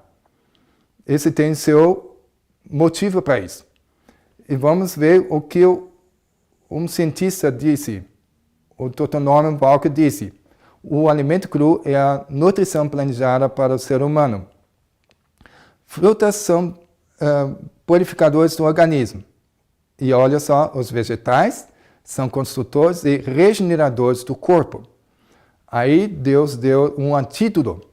Esse tem seu motivo para isso. E vamos ver o que um cientista disse, o Dr. Norman Walker disse. O alimento cru é a nutrição planejada para o ser humano. Frutas são purificadores do organismo. E olha só, os vegetais são construtores e regeneradores do corpo. Aí Deus deu um antídoto.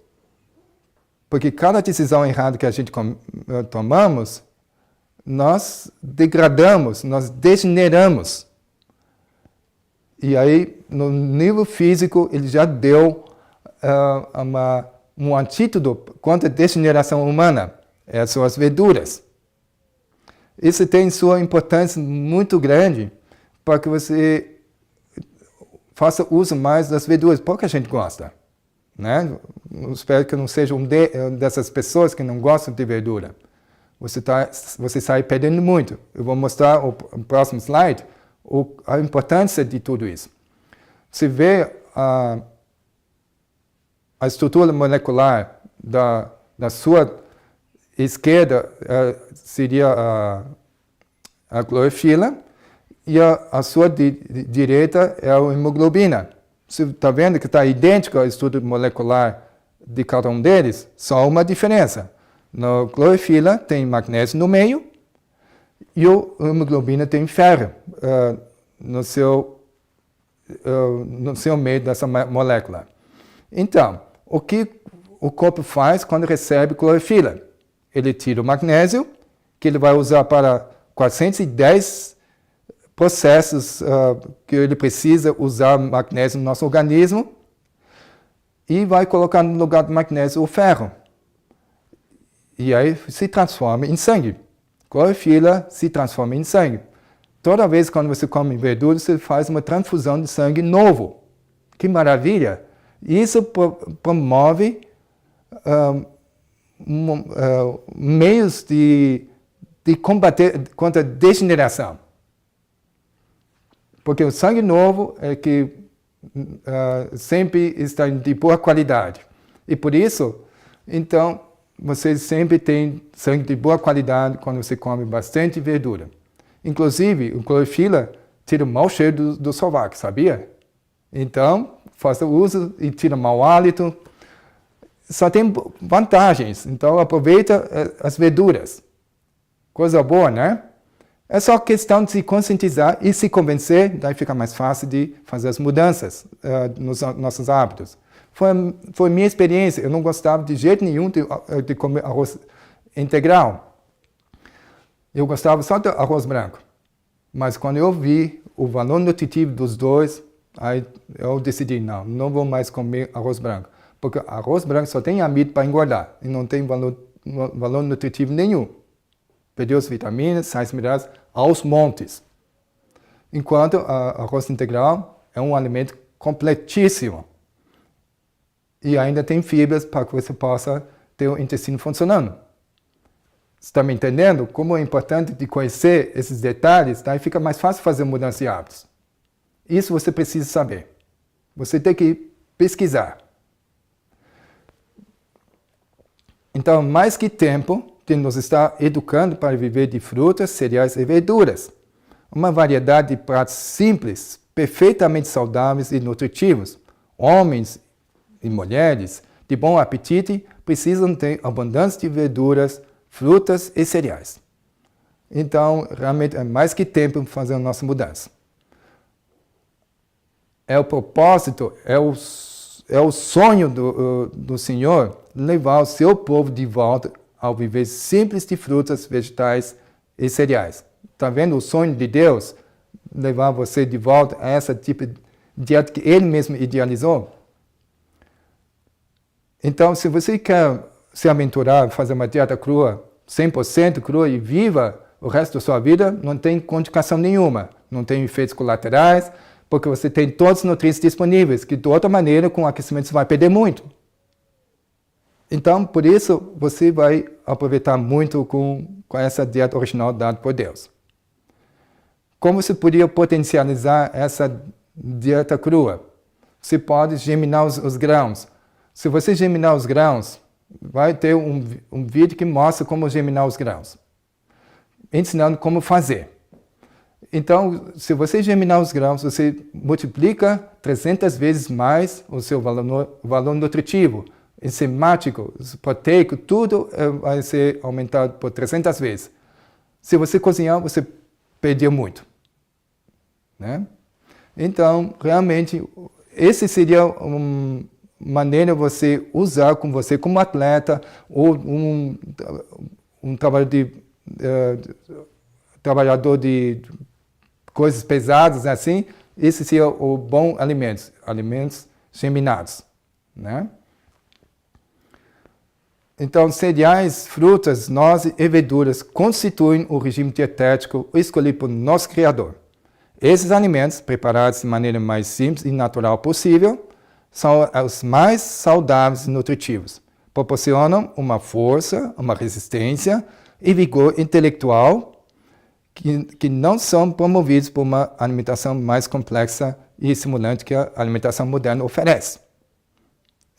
Porque cada decisão errada que a gente tomamos, nós degradamos, nós degeneramos. E aí, no nível físico, ele já deu um antídoto contra a degeneração humana. São as verduras. Isso tem sua importância muito grande para que você faça uso mais das verduras. Pouca gente gosta, né? Eu espero que eu não seja dessas pessoas que não gostam de verdura. Você sai perdendo muito. Eu vou mostrar o próximo slide a importância de tudo isso. Você vê a estrutura molecular da sua esquerda seria a clorofila e a sua direita é a hemoglobina. Você está vendo que está idêntico à estrutura molecular de cada um deles? Só uma diferença. Na clorofila tem magnésio no meio e a hemoglobina tem ferro no seu meio dessa molécula. Então, o que o corpo faz quando recebe clorofila? Ele tira o magnésio, que ele vai usar para 410 processos que ele precisa usar magnésio no nosso organismo, e vai colocar no lugar do magnésio o ferro. E aí se transforma em sangue. Clorofila se transforma em sangue. Toda vez quando você come verdura, você faz uma transfusão de sangue novo. Que maravilha! Isso promove meios de combater contra a degeneração. Porque o sangue novo é que sempre está de boa qualidade. E por isso, então, você sempre tem sangue de boa qualidade quando você come bastante verdura. Inclusive, o clorofila tira o mau cheiro do sovaco, sabia? Então, faça uso e tira o mau hálito. Só tem vantagens, então aproveita as verduras. Coisa boa, né? É só questão de se conscientizar e se convencer, daí fica mais fácil de fazer as mudanças nos nossos hábitos. Foi minha experiência, eu não gostava de jeito nenhum de comer arroz integral. Eu gostava só do arroz branco. Mas quando eu vi o valor nutritivo dos dois, aí eu decidi, não vou mais comer arroz branco. Porque arroz branco só tem amido para engordar e não tem valor nutritivo nenhum. Perdeu as vitaminas, sais minerais aos montes. Enquanto arroz integral é um alimento completíssimo. E ainda tem fibras para que você possa ter o intestino funcionando. Você está me entendendo? Como é importante de conhecer esses detalhes, daí fica mais fácil fazer mudança de hábitos. Isso você precisa saber. Você tem que pesquisar. Então, mais que tempo de nos estar educando para viver de frutas, cereais e verduras. Uma variedade de pratos simples, perfeitamente saudáveis e nutritivos. Homens e mulheres de bom apetite precisam ter abundância de verduras, frutas e cereais. Então, realmente, é mais que tempo para fazer a nossa mudança. É o propósito, é o sonho do Senhor levar o seu povo de volta ao viver simples de frutas, vegetais e cereais. Está vendo o sonho de Deus? Levar você de volta a essa tipo de dieta que Ele mesmo idealizou? Então, se você quer se aventurar, fazer uma dieta crua, 100% crua e viva o resto da sua vida, não tem contraindicação nenhuma, não tem efeitos colaterais, porque você tem todos os nutrientes disponíveis, que de outra maneira, com o aquecimento, você vai perder muito. Então, por isso, você vai aproveitar muito com essa dieta original dada por Deus. Como você poderia potencializar essa dieta crua? Você pode germinar os grãos. Se você germinar os grãos, vai ter um vídeo que mostra como germinar os grãos, ensinando como fazer. Então, se você germinar os grãos, você multiplica 300 vezes mais o seu valor nutritivo, enzimático, proteico, tudo vai ser aumentado por 300 vezes. Se você cozinhar, você perdeu muito, né? Então, realmente, esse seria maneira de você usar com você como atleta ou um trabalhador de coisas pesadas assim. Esse seria o bom alimentos germinados, né? Então, cereais, frutas, nozes e verduras constituem o regime dietético escolhido por nosso Criador. Esses alimentos, preparados de maneira mais simples e natural possível, são os mais saudáveis e nutritivos. Proporcionam uma força, uma resistência e vigor intelectual que não são promovidos por uma alimentação mais complexa e estimulante que a alimentação moderna oferece.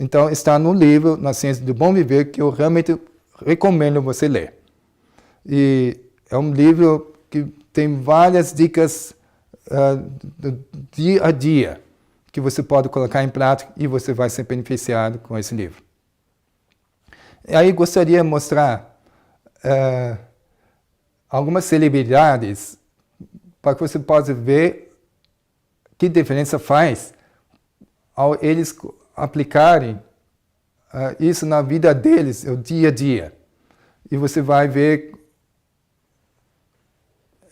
Então, está no livro Na Ciência do Bom Viver, que eu realmente recomendo você ler. E é um livro que tem várias dicas do dia a dia, que você pode colocar em prática e você vai ser beneficiado com esse livro. E aí gostaria de mostrar algumas celebridades para que você possa ver que diferença faz ao eles aplicarem isso na vida deles, o dia a dia. E você vai ver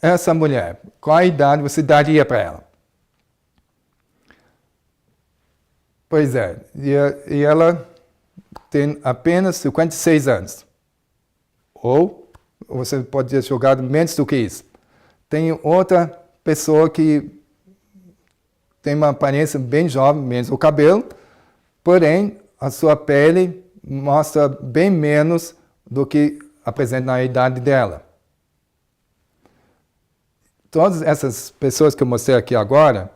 essa mulher, qual a idade você daria para ela. Pois é, e ela tem apenas 56 anos. Ou você pode ter jogado menos do que isso. Tem outra pessoa que tem uma aparência bem jovem, menos o cabelo, porém a sua pele mostra bem menos do que apresenta na idade dela. Todas essas pessoas que eu mostrei aqui agora,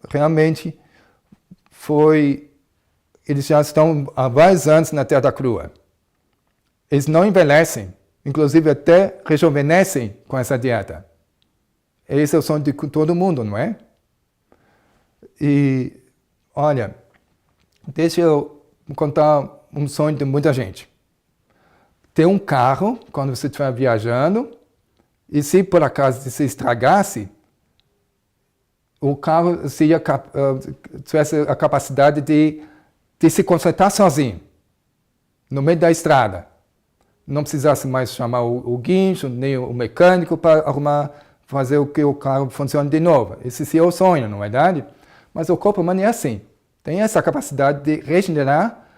realmente eles já estão há vários anos na terra crua. Eles não envelhecem, inclusive até rejuvenescem com essa dieta. Esse é o sonho de todo mundo, não é? E, olha, deixa eu contar um sonho de muita gente. Ter um carro, quando você estiver viajando, e se por acaso se estragasse, o carro tivesse a capacidade de se consertar sozinho, no meio da estrada. Não precisasse mais chamar o guincho, nem o mecânico para fazer o que o carro funcione de novo. Esse seria o sonho, não é verdade? Mas o corpo humano é assim. Tem essa capacidade de regenerar.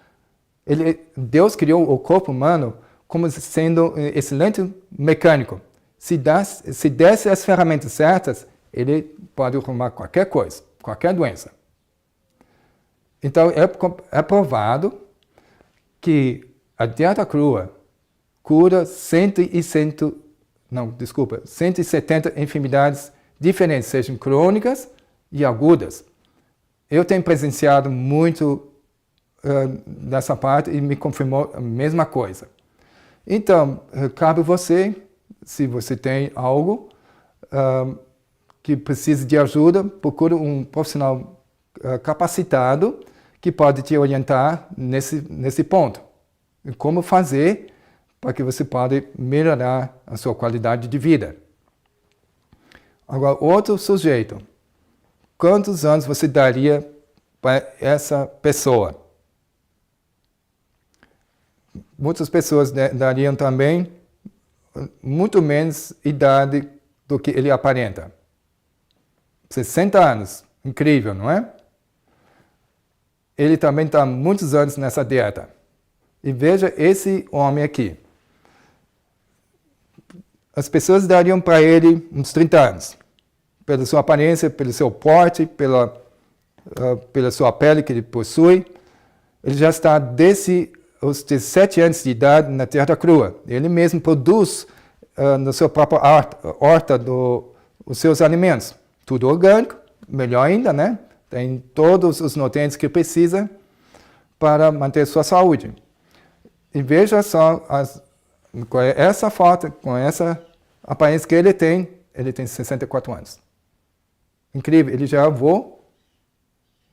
Deus criou o corpo humano como sendo um excelente mecânico. Se desse as ferramentas certas, ele pode arrumar qualquer coisa, qualquer doença. Então, é provado que a dieta crua cura 170 enfermidades diferentes, sejam crônicas e agudas. Eu tenho presenciado muito nessa parte e me confirmou a mesma coisa. Então, cabe você, se você tem algo que precisa de ajuda, procure um profissional capacitado que pode te orientar nesse ponto. E como fazer para que você possa melhorar a sua qualidade de vida. Agora, outro sujeito. Quantos anos você daria para essa pessoa? Muitas pessoas dariam também muito menos idade do que ele aparenta. 60 anos. Incrível, não é? Ele também está há muitos anos nessa dieta. E veja esse homem aqui. As pessoas dariam para ele uns 30 anos. Pela sua aparência, pelo seu porte, pela sua pele que ele possui. Ele já está desde os 17 anos de idade na terra crua. Ele mesmo produz na sua própria horta os seus alimentos. Tudo orgânico, melhor ainda, né? Tem todos os nutrientes que precisa para manter sua saúde. E veja só, com essa foto, com essa aparência que ele tem 64 anos. Incrível, ele já é avô,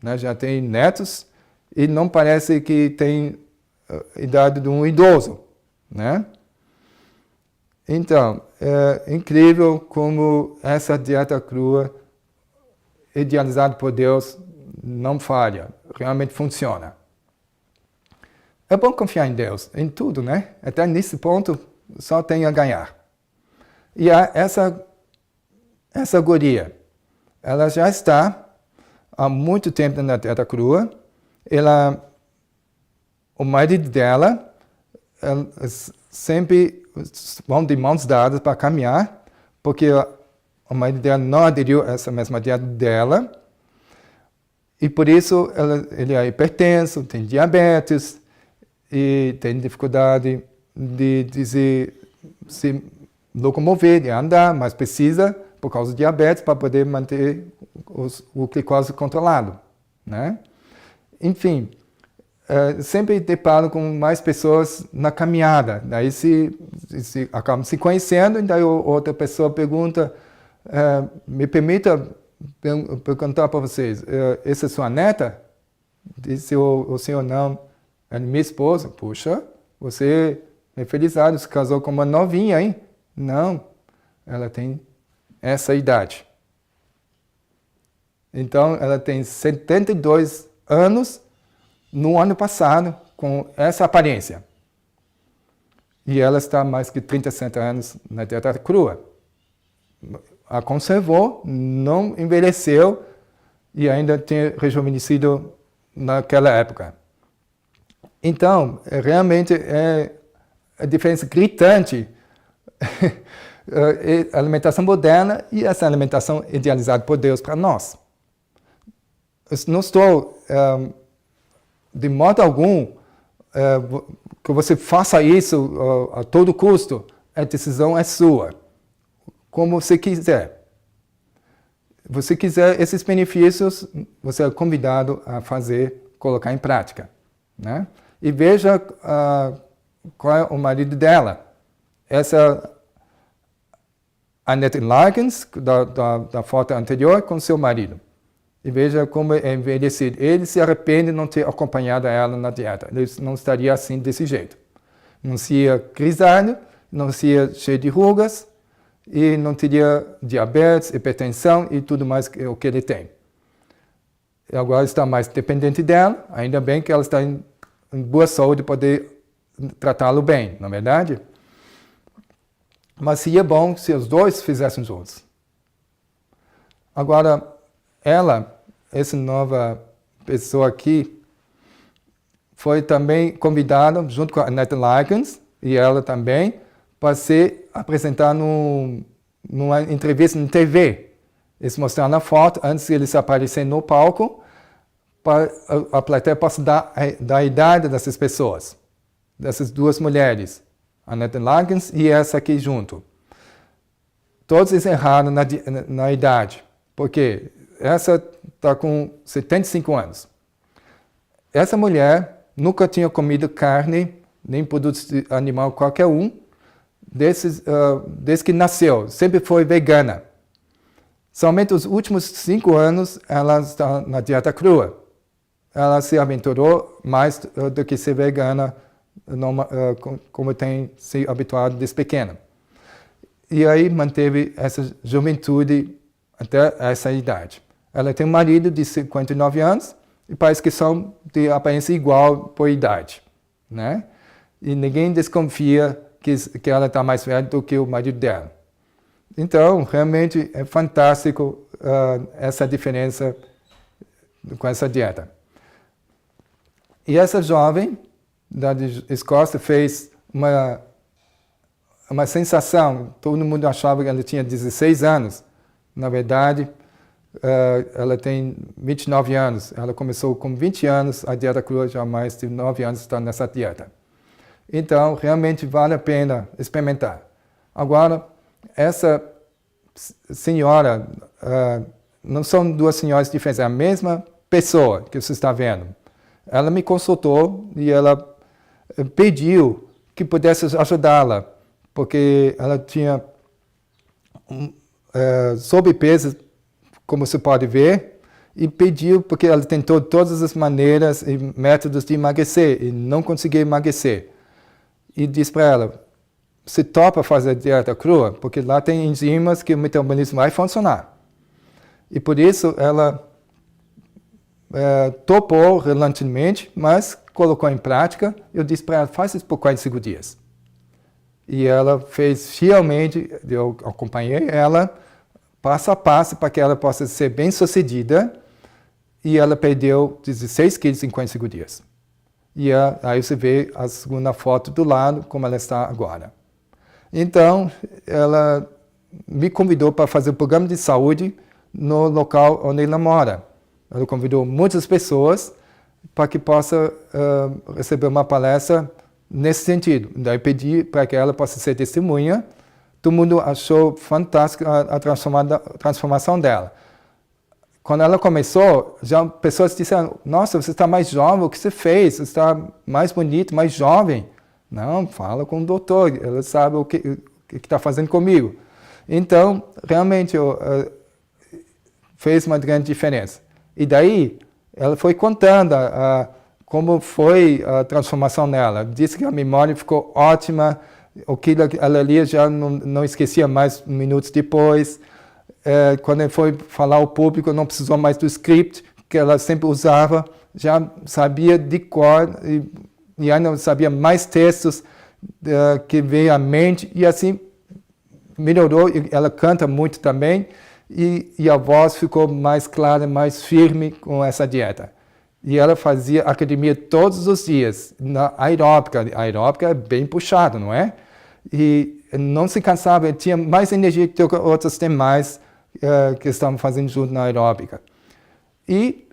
né, já tem netos, e não parece que tem a idade de um idoso, né? Então, é incrível como essa dieta crua, idealizada por Deus, não falha, realmente funciona. É bom confiar em Deus, em tudo, né? Até nesse ponto, só tem a ganhar. E essa guria, ela já está há muito tempo na dieta crua. O marido dela sempre vão de mãos dadas para caminhar, porque o marido dela não aderiu a essa mesma dieta dela. E por isso ele é hipertenso, tem diabetes e tem dificuldade de se locomover, de andar, mas precisa, por causa do diabetes, para poder manter o glicose controlado, né? Enfim, sempre deparo com mais pessoas na caminhada. Daí se acabam se conhecendo, e daí outra pessoa pergunta, me permita perguntar para vocês, essa é sua neta? Disse o senhor, não, é minha esposa. Puxa, você é felizardo, se casou com uma novinha, hein? Não, ela tem essa idade. Então, ela tem 72 anos no ano passado, com essa aparência. E ela está mais que 37 anos na dieta crua. A conservou, não envelheceu e ainda tem rejuvenescido naquela época. Então, realmente é a diferença gritante a alimentação moderna e essa alimentação idealizada por Deus para nós. Eu não estou, de modo algum, que você faça isso a todo custo. A decisão é sua. Como você quiser. Se você quiser esses benefícios, você é convidado a colocar em prática, né? E veja qual é o marido dela. Essa Annette Larkins, da foto anterior, com seu marido. E veja como é envelhecido. Ele se arrepende de não ter acompanhado ela na dieta. Ele não estaria assim desse jeito. Não seria grisalho, não seria cheio de rugas, e não teria diabetes, hipertensão e tudo mais o que ele tem. E agora está mais dependente dela, ainda bem que ela está em boa saúde para poder tratá-lo bem, não é verdade? Mas seria bom se os dois fizessem juntos. Agora, essa nova pessoa aqui, foi também convidada, junto com a Annette Larkins, e ela também, para se apresentar numa entrevista na TV. Eles mostraram a foto antes de eles aparecerem no palco, para a plateia possa dar a idade dessas pessoas, dessas duas mulheres, Annette Larkins e essa aqui junto. Todos eles erraram na idade, porque essa está com 75 anos. Essa mulher nunca tinha comido carne, nem produtos de animal qualquer um, desde que nasceu, sempre foi vegana. Somente os últimos 5 anos ela está na dieta crua. Ela se aventurou mais do que ser vegana, como tem se habituado desde pequena. E aí manteve essa juventude até essa idade. Ela tem um marido de 59 anos e parece que são de aparência igual por idade, né? E ninguém desconfia que ela está mais velha do que o marido dela. Então, realmente é fantástico essa diferença com essa dieta. E essa jovem da Escócia fez uma sensação. Todo mundo achava que ela tinha 16 anos. Na verdade, ela tem 29 anos. Ela começou com 20 anos a dieta crua, já há mais de 9 anos está nessa dieta. Então, realmente vale a pena experimentar. Agora, essa senhora, não são duas senhoras diferentes, é a mesma pessoa que você está vendo. Ela me consultou e ela pediu que pudesse ajudá-la, porque ela tinha sobrepeso, como você pode ver, e pediu, porque ela tentou todas as maneiras e métodos de emagrecer e não conseguia emagrecer. E disse para ela, você topa fazer dieta crua? Porque lá tem enzimas que o metabolismo vai funcionar. E por isso ela topou relutantemente, mas colocou em prática. Eu disse para ela, faz isso por 45 dias. E ela fez fielmente, eu acompanhei ela, passo a passo, para que ela possa ser bem sucedida. E ela perdeu 16 quilos em 45 dias. E aí você vê a segunda foto do lado, como ela está agora. Então, ela me convidou para fazer um programa de saúde no local onde ela mora. Ela convidou muitas pessoas para que possa receber uma palestra nesse sentido. Daí pedi para que ela possa ser testemunha. Todo mundo achou fantástica a transformação dela. Quando ela começou, já pessoas disseram, nossa, você está mais jovem, o que você fez? Você está mais bonito, mais jovem. Não, fala com o doutor, ela sabe o que está fazendo comigo. Então, realmente, fez uma grande diferença. E daí, ela foi contando como foi a transformação nela. Disse que a memória ficou ótima, o que ela lia já não esquecia mais minutos depois. Quando ele foi falar ao público, não precisou mais do script, que ela sempre usava, já sabia de cor e ainda sabia mais textos que veio à mente, e assim melhorou. Ela canta muito também, e a voz ficou mais clara, mais firme com essa dieta. E ela fazia academia todos os dias, na aeróbica. A aeróbica é bem puxado, não é? E não se cansava, tinha mais energia que outras demais que estavam fazendo junto na aeróbica. E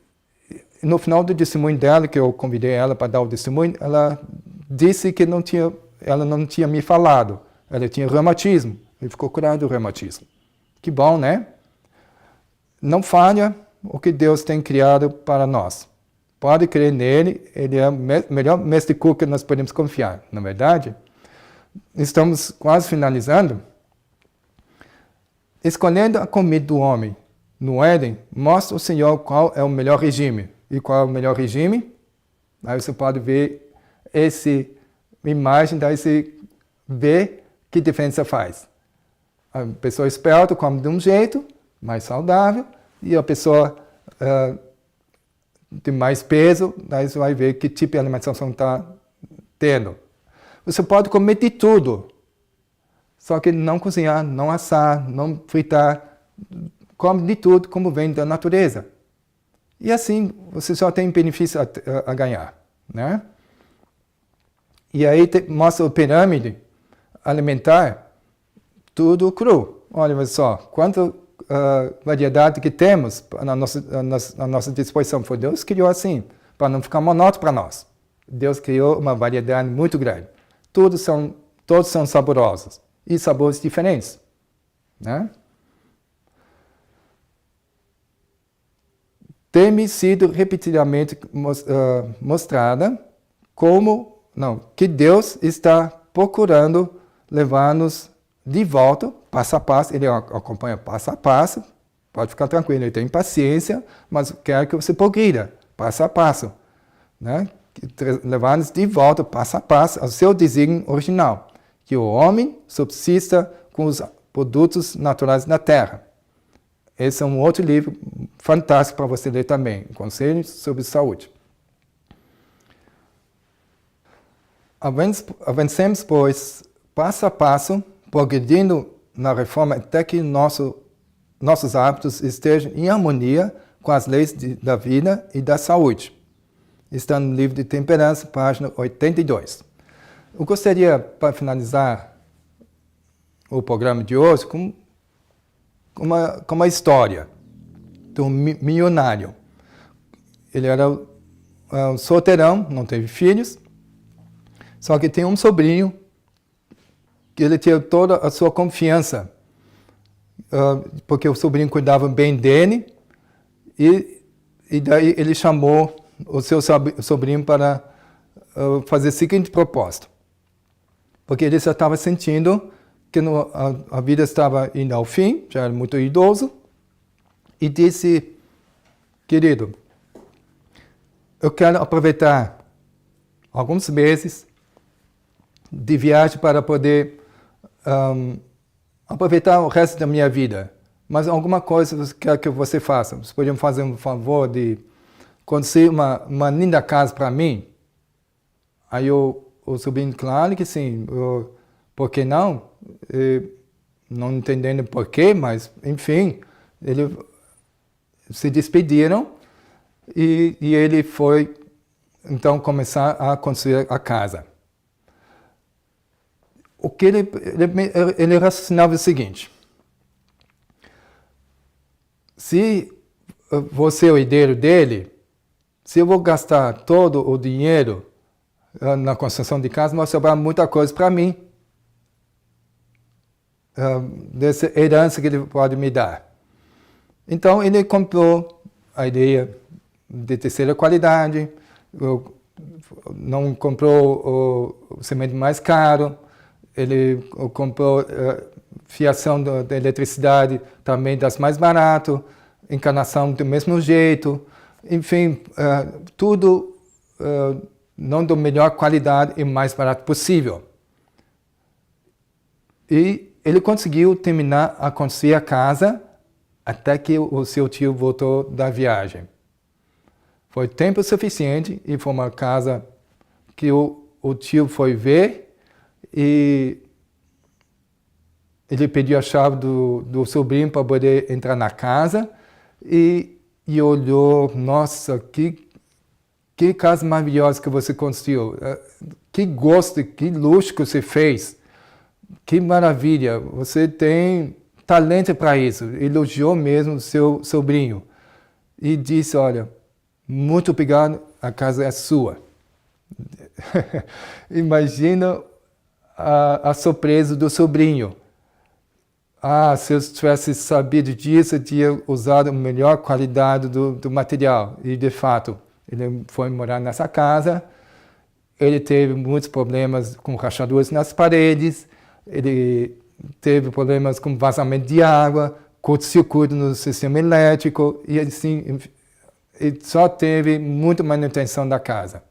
no final do testemunho dela, que eu convidei ela para dar o testemunho, ela disse que ela não tinha me falado. Ela tinha reumatismo. E ficou curado do reumatismo. Que bom, né? Não falha o que Deus tem criado para nós. Pode crer nele, ele é o melhor mestre cook que nós podemos confiar, não é verdade? Estamos quase finalizando. Escolhendo a comida do homem no Éden, mostra o Senhor qual é o melhor regime. E qual é o melhor regime? Aí você pode ver essa imagem, daí você vê que diferença faz. A pessoa esperta come de um jeito, mais saudável, e a pessoa de mais peso, daí você vai ver que tipo de alimentação está tendo. Você pode comer de tudo. Só que não cozinhar, não assar, não fritar, come de tudo como vem da natureza. E assim você só tem benefício a ganhar, né? E aí mostra a pirâmide alimentar, tudo cru. Olha só, quanta variedade que temos à nossa disposição. Foi Deus que criou assim, para não ficar monótono para nós. Deus criou uma variedade muito grande. Todos são saborosos. E sabores diferentes, né? Tem-me sido repetidamente mostrada que Deus está procurando levar-nos de volta, passo a passo. Ele acompanha passo a passo, Pode ficar tranquilo, ele tem paciência, mas quer que você progrida, passo a passo. Né? Levando de volta, passo a passo, ao seu desígnio original. Que o homem subsista com os produtos naturais da terra. Esse é um outro livro fantástico para você ler também, Conselhos sobre Saúde. Avancemos, pois, passo a passo, progredindo na reforma até que nossos hábitos estejam em harmonia com as leis da vida e da saúde. Está no livro de Temperança, página 82. Eu gostaria, para finalizar o programa de hoje, com uma história de um milionário. Ele era um solteirão, não teve filhos, só que tem um sobrinho que ele tinha toda a sua confiança, porque o sobrinho cuidava bem dele, e daí ele chamou o seu sobrinho para fazer o seguinte propósito. Porque ele já estava sentindo que a vida estava indo ao fim, já era muito idoso, e disse, querido, eu quero aproveitar alguns meses de viagem para poder aproveitar o resto da minha vida. Mas alguma coisa eu quero que você faça. Vocês podiam fazer um favor de construir uma linda casa para mim? Aí o sobrinho, claro que sim. Por que não? Não entendendo porquê, mas enfim, eles se despediram e ele foi então começar a construir a casa. O que ele raciocinava é o seguinte: se você é o herdeiro dele, se eu vou gastar todo o dinheiro na construção de casa, vai sobrar muita coisa para mim, dessa herança que ele pode me dar. Então ele comprou a ideia de terceira qualidade, não comprou o cimento mais caro, ele comprou fiação da eletricidade também das mais barato, encanação do mesmo jeito, enfim, tudo não da melhor qualidade e mais barato possível. E ele conseguiu terminar a construir a casa até que o seu tio voltou da viagem. Foi tempo suficiente e foi uma casa que o tio foi ver e ele pediu a chave do sobrinho para poder entrar na casa e olhou, nossa, que casa maravilhosa que você construiu, que gosto, que luxo que você fez, que maravilha, você tem talento para isso. Elogiou mesmo o seu sobrinho e disse, olha, muito obrigado, a casa é sua. Imagina a surpresa do sobrinho. Se eu tivesse sabido disso, eu tinha usado a melhor qualidade do material. E, de fato, ele foi morar nessa casa, ele teve muitos problemas com rachaduras nas paredes, ele teve problemas com vazamento de água, curto-circuito no sistema elétrico, e assim, ele só teve muita manutenção da casa.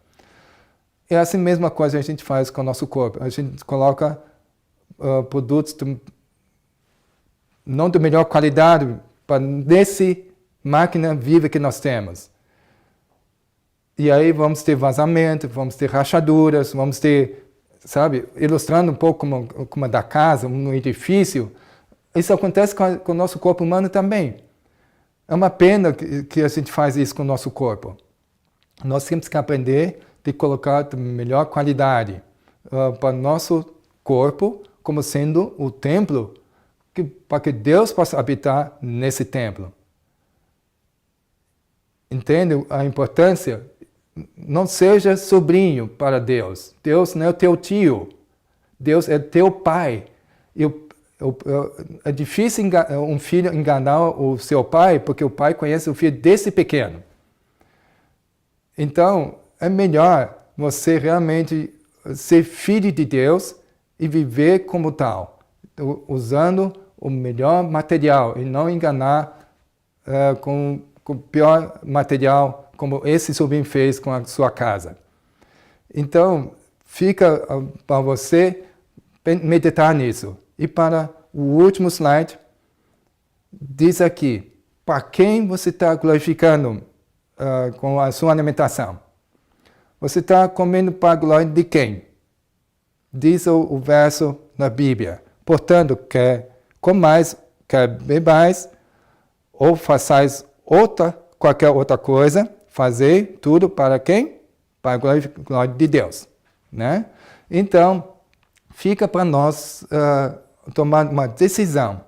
É essa mesma coisa que a gente faz com o nosso corpo. A gente coloca produtos não de melhor qualidade para nessa máquina viva que nós temos. E aí vamos ter vazamento, vamos ter rachaduras, vamos ter, sabe, ilustrando um pouco como da casa, um edifício. Isso acontece com o nosso corpo humano também. É uma pena que a gente faz isso com o nosso corpo. Nós temos que aprender de colocar de melhor qualidade para o nosso corpo como sendo o templo para que Deus possa habitar nesse templo. Entende a importância? Não seja sobrinho para Deus. Deus não é o teu tio. Deus é teu pai. É difícil um filho enganar o seu pai, porque o pai conhece o filho desde pequeno. Então, é melhor você realmente ser filho de Deus e viver como tal, usando o melhor material e não enganar com o pior material, como esse sobrinho fez com a sua casa. Então, fica para você meditar nisso. E para o último slide, diz aqui, para quem você está glorificando com a sua alimentação? Você está comendo para a glória de quem? Diz o verso na Bíblia. Portanto, quer comais, quer bebais, ou façais qualquer outra coisa, fazei tudo para quem? Para a glória de Deus. Né? Então, fica para nós tomar uma decisão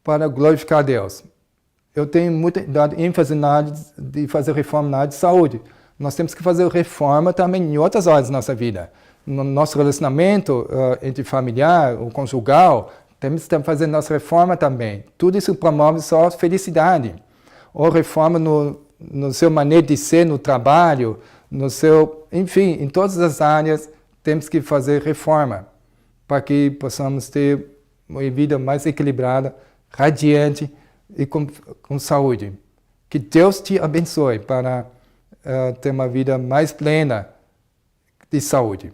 para glorificar a Deus. Eu tenho dado ênfase de fazer reforma na área de saúde. Nós temos que fazer reforma também em outras áreas da nossa vida. No nosso relacionamento entre familiar, ou conjugal, temos que fazer nossa reforma também. Tudo isso promove só felicidade. Ou reforma no seu maneira de ser, no trabalho, enfim, em todas as áreas temos que fazer reforma para que possamos ter uma vida mais equilibrada, radiante e com saúde. Que Deus te abençoe para ter uma vida mais plena de saúde.